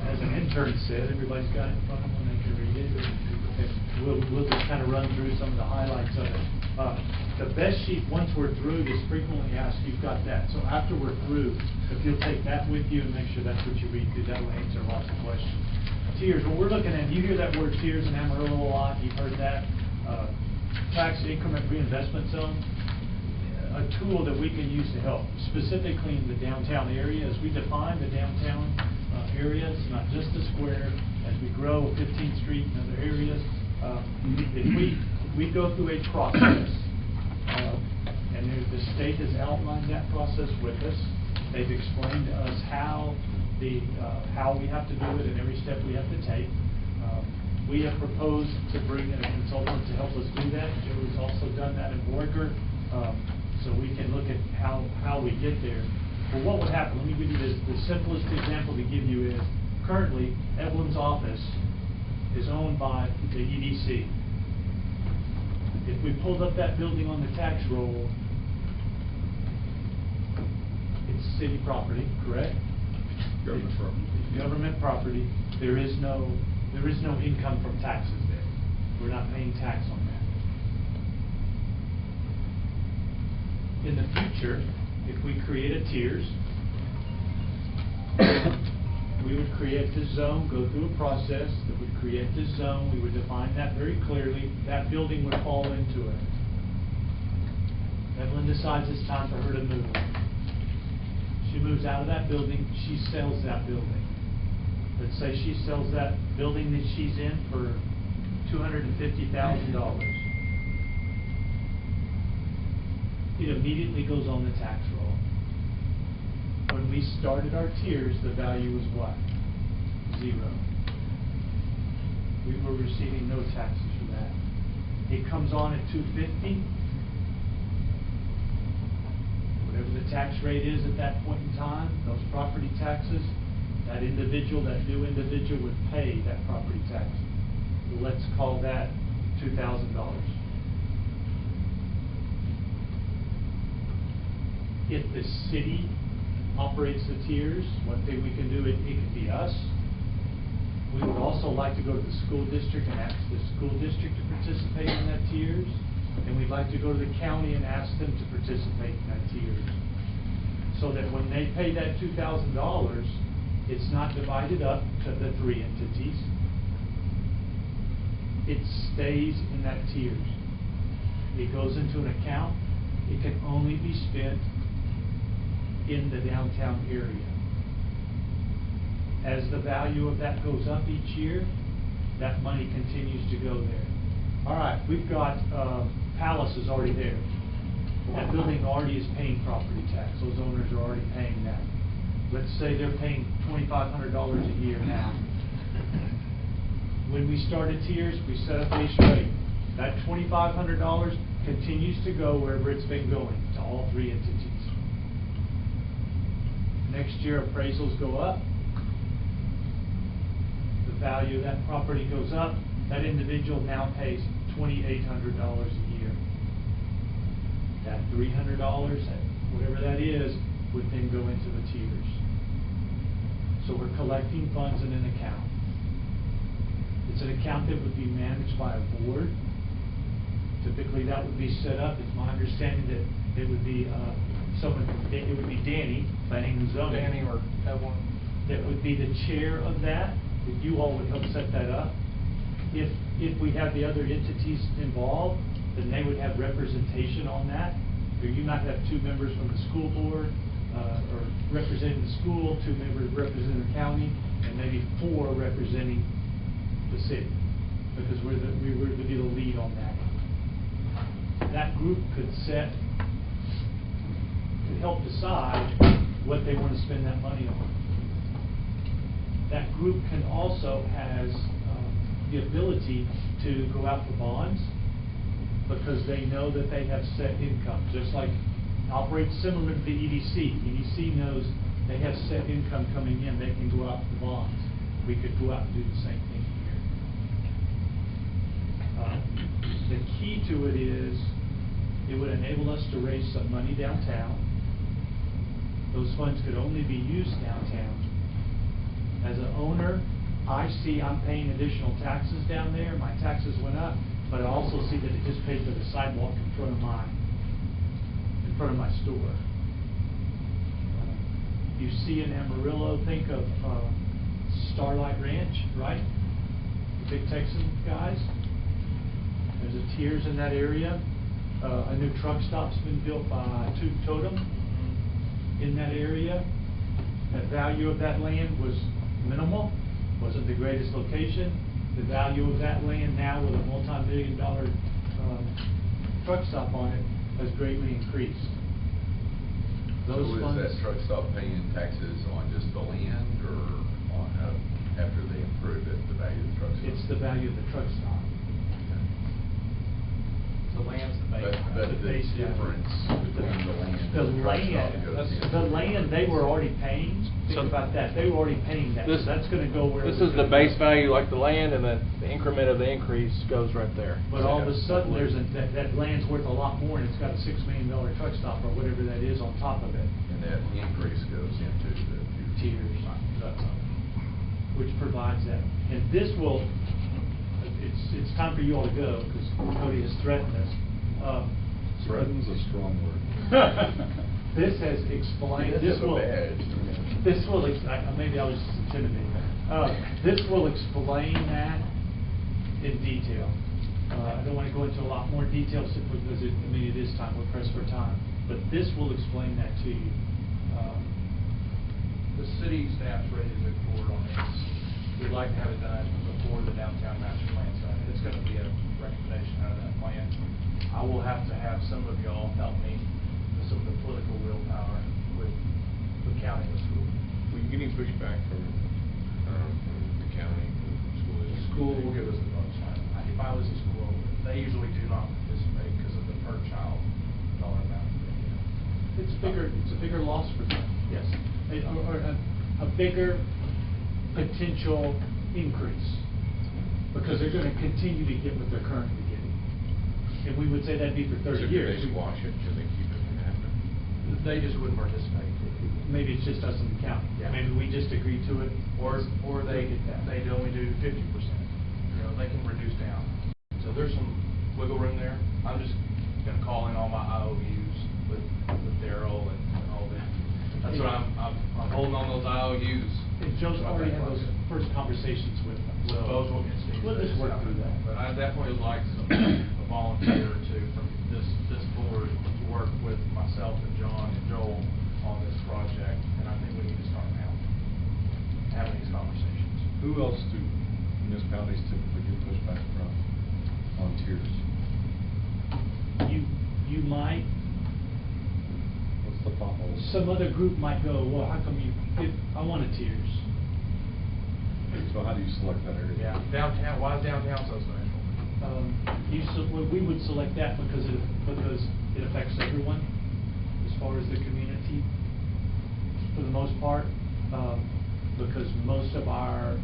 As an intern said, everybody's got it in front of them, they can read it. We'll just kind of run through some of the highlights of it. The best sheet, once we're through, is frequently asked, you've got that. So after we're through, if you'll take that with you and make sure that's what you read through, that will answer lots of questions. Tiers, what we're looking at, you hear that word tiers in Amarillo a lot, you've heard that. Tax Increment Reinvestment Zone, a tool that we can use to help, specifically in the downtown area. As we define the downtown areas, not just the square, as we grow 15th Street and other areas, if we go through a process, and the state has outlined that process with us. They've explained to us how we have to do it and every step we have to take. We have proposed to bring in a consultant to help us do that. Joey's also done that in Borger, so we can look at how we get there. Well, what would happen? Let me give you the simplest example to give you is, currently, Evelyn's office is owned by the EDC. If we pulled up that building on the tax roll, it's city property, correct? Government property. It's government property. There is no income from taxes there. We're not paying tax on that. In the future, if we create a tiers, we would create this zone, go through a process that would create this zone, we would define that very clearly, that building would fall into it. Evelyn decides it's time for her to move. She moves out of that building, she sells that building. Let's say she sells that building that she's in for $250,000. It immediately goes on the tax roll. When we started our tiers, the value was what? 0. We were receiving no taxes for that. It comes on at $250. Whatever the tax rate is at that point in time, those property taxes, that individual, that new individual would pay that property tax. Let's call that $2,000. If the city operates the tiers, one thing we can do, it could be us. We would also like to go to the school district and ask the school district to participate in that tiers. And we'd like to go to the county and ask them to participate in that tiers. So that when they pay that $2,000, it's not divided up to the 3 entities. It stays in that tiers. It goes into an account. It can only be spent in the downtown area. As the value of that goes up each year, that money continues to go there. All right, we've got Palace is already there. That building already is paying property tax. Those owners are already paying that. Let's say they're paying $2,500 a year now. When we started tiers, we set a base rate. That $2,500 continues to go wherever it's been going, to all 3 entities. Next year, appraisals go up. The value of that property goes up. That individual now pays $2,800 a year. That $300, whatever that is, would then go into the tiers. So we're collecting funds in an account. It's an account that would be managed by a board. Typically, that would be set up. It's my understanding that it would be it would be Danny, planning and zoning. Danny or Evelyn. That would be the chair of that. That you all would help set that up. If we have the other entities involved, then they would have representation on that. Or you might have 2 members from the school board, or representing the school, 2 members representing the county, and maybe 4 representing the city, because we were to be the lead on that. That group could help decide what they want to spend that money on. That group can also has the ability to go out for bonds, because they know that they have set income, just like operates similar to the EDC. EDC knows they have set income coming in, they can go out for bonds. We could go out and do the same thing here. The key to it is, it would enable us to raise some money downtown. Those funds could only be used downtown. As an owner, I see I'm paying additional taxes down there, my taxes went up, but I also see that it just paid for the sidewalk in front of my store. You see in Amarillo, think of Starlight Ranch, right? The big Texan guys. There's a tiers in that area. A new truck stop's been built by Totem in that area. The value of that land was minimal, wasn't the greatest location. The value of that land now with a multi-million-dollar truck stop on it has greatly increased. So is that truck stop paying taxes on just the land, or on after they improve it, the value of the truck stop? It's the value of the truck stop. The land's the base. But the difference between the land and the truck stop goes into The land, they were already paying. Think about that. They were already paying that. So that's going to go where. This is the base value, like the land, and then the increment of the increase goes right there. But all of a sudden, that land's worth a lot more, and it's got a $6 million truck stop or whatever that is on top of it. And that increase goes into the Tiers, which provides that. And this will, as it's time for you all to go, because Cody has threatened us. Threaten's a strong word. This has explained, This is a badge. maybe I was just intimidated. This will explain that in detail. I don't want to go into a lot more detail simply because it is time, we're pressed for time. But this will explain that to you. The city staff's ready to move forward on this. We'd like to have it done before the downtown master plan's done. It's gonna be a recommendation out of that plan. I will have to have some of y'all help me with some of the political willpower with the county and the school. Were you getting pushback from the county, from school The district? school will give us the votes. If I was a school, they usually do not participate because of the per child dollar amount. It's a bigger loss for them. Yes. Or a bigger potential increase, because they're gonna continue to get what they're currently getting. And we would say that'd be for 30 So years. do they squash it, do they keep it from happening? They just wouldn't participate. Maybe it's just us in the county. Yeah. Maybe we just agree to it. Or they Look at that. they'd only do 50%. You know, they can reduce down. So there's some wiggle room there. I'm just gonna call in all my IOUs with Daryl and all that. That's what I'm holding on those IOUs. And Joe's already had those first conversations with them. With So both entities. we'll just work through that. But I definitely would like a volunteer or two from this board to work with myself and John and Joel on this project. And I think we need to start now, having these conversations. Who else do municipalities typically get pushback from on tiers? You might, What's the pothole? some other group might go, well, how come I want a tiers? So how do you select that area? Yeah, downtown, why is downtown so special? We would select that because it affects everyone as far as the community, for the most part, because most of our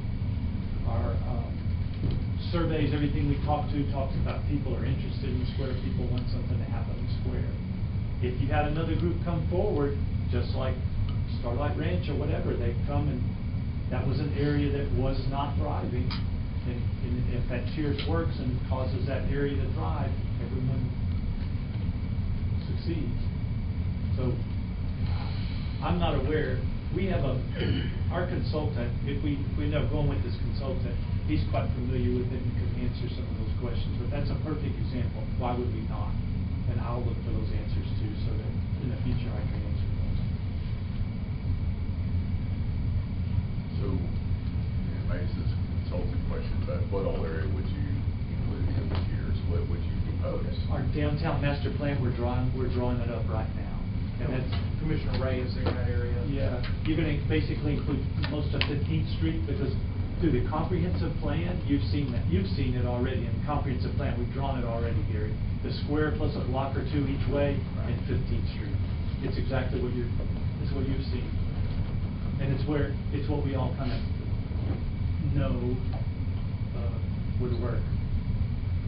surveys, everything we talks about people are interested in the square, people want something to happen in the square. If you had another group come forward, just like Starlight Ranch or whatever, they come and that was an area that was not thriving, and if that tiers works and causes that area to thrive, everyone succeeds. So, I'm not aware, we have our consultant, if we end up going with this consultant, he's quite familiar with it and can answer some of those questions, but that's a perfect example, why would we not? And I'll look for those answers too, so that in the future I can answer those. So, maybe this is a consulting question, but what all area would you include in the tiers? What would you propose? Our downtown master plan, we're drawing it up right now. And that's, Commissioner Ray is in that area. yeah, you're gonna basically include most of 15th Street, because through the comprehensive plan, you've seen it already in the comprehensive plan, we've drawn it already, Gary. The square plus a block or two each way in 15th Street. It's exactly what it's what you've seen. And it's what we all kind of know would work.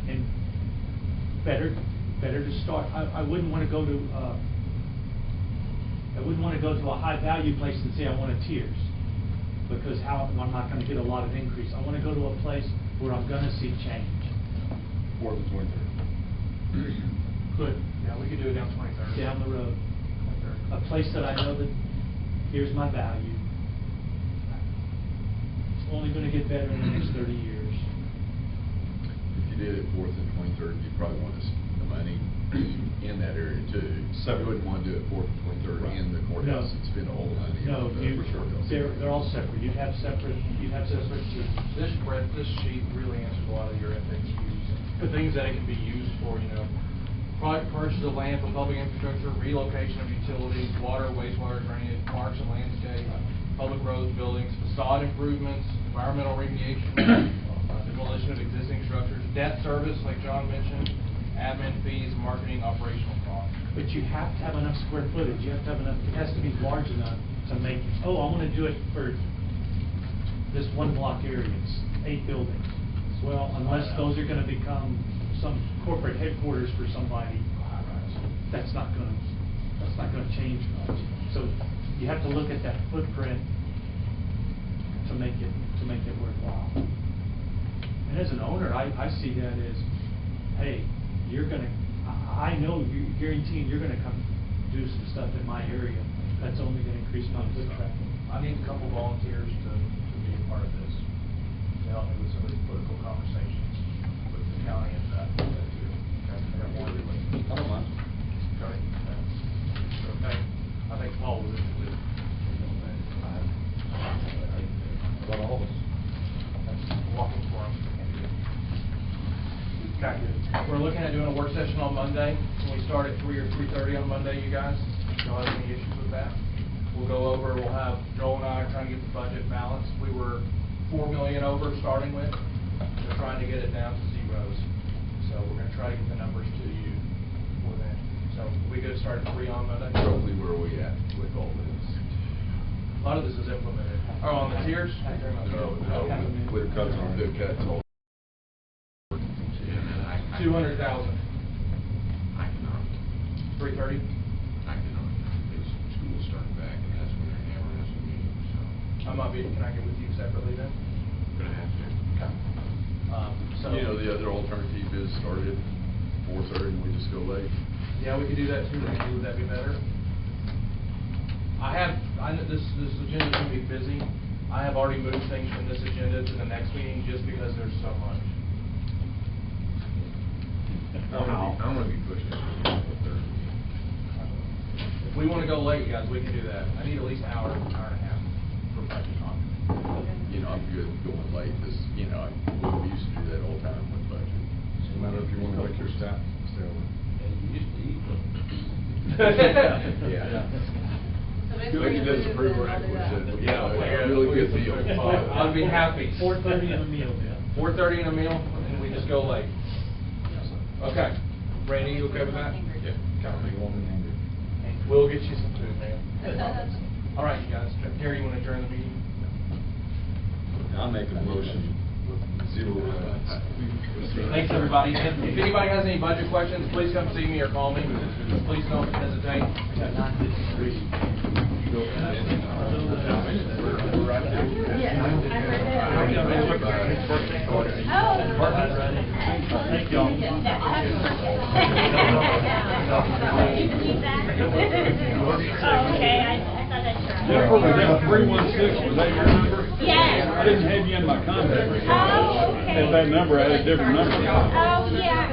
And better to start, I wouldn't want to go to a high value place and say I want a tiers, because I'm not going to get a lot of increase. I want to go to a place where I'm going to see change. 4th and 23rd. Could. Yeah, we could do it down 23rd. Down the road. A place that I know that here's my value. It's only going to get better in the next 30 years. If you did it 4th and 23rd, you'd probably want the money in that area too. So you wouldn't want to do it 4th and 23rd in the courthouse and spend all the money. No, on the courthouse. they're all separate. You'd have separate tiers. This sheet really answers a lot of your FAQs. The things that it can be used for, purchase of land for public infrastructure, relocation of utilities, water, wastewater, drainage, parks and landscape, public roads, buildings, facade improvements, environmental remediation, demolition of existing structures, debt service, like John mentioned, admin fees, marketing, operational costs. But you have to have enough square footage. You have to have enough. It has to be large enough to make. Oh, I want to do it for this one block area. It's 8 buildings. Well, unless those are going to become some corporate headquarters for somebody, that's not going to change much. So you have to look at that footprint to make it worthwhile. And as an owner, I see that as, hey, you're gonna, I know you guaranteeing you're gonna come do some stuff in my area. That's only gonna increase my foot traffic. I need a couple volunteers to be a part of this, to help me with some of these political conversations with the county and that too. Okay, I got one. I don't mind. Okay. Okay. I think Paul was interested. About all of us. Walking for him. Okay. We're looking at doing a work session on Monday. Can we start at 3 or 3:30 on Monday, you guys? Y'all have any issues with that? We'll go over, we'll have Joel and I trying to get the budget balanced. We were $4 million over starting with. We're trying to get it down to zeros. So we're gonna try to get the numbers to you for that. So we good to start at 3 on Monday? Roughly where are we at with all this? A lot of this is implemented. Oh, on the tiers? No, with cuts on the cuts all. 200,000. I cannot, 330? I cannot, because school's starting back, and that's when they're hammering us with meetings, so. I might be, can I get with you separately then? Gonna have to. Okay. So. You know, the other alternative is start at 4:30 and we just go late. Yeah, we could do that too, Randy, would that be better? I know this agenda's gonna be busy. I have already moved things from this agenda to the next meeting just because there's so much. I'm gonna be pushing it for 4:30. If we wanna go late, guys, we can do that. I need at least an hour and a half for budget talk. You know, I'm good going late, this, you know, we used to do that all the time with budget. No matter if you want to wake your staff, stay over. And you used to eat. Yeah. So Feel like you did some pretty basically, right, we'll do that. yeah, really good deal. I'd be happy. 4:30 and a meal, yeah. 4:30 and a meal, and we just go late. Okay. Randy, you okay with that? Yeah. Kind of make one angry. We'll get you some food, man. All right, you guys. Gary, you want to adjourn the meeting? I'll make a motion. Zero. Thanks, everybody. If anybody has any budget questions, please come see me or call me. Please don't hesitate. Yes, I heard that. Thank y'all. Okay, I thought that's right. Jennifer, was that 316, was that your number? Yes. I didn't have you in my contact. Oh, okay. At that number, I had a different number. Oh, yeah.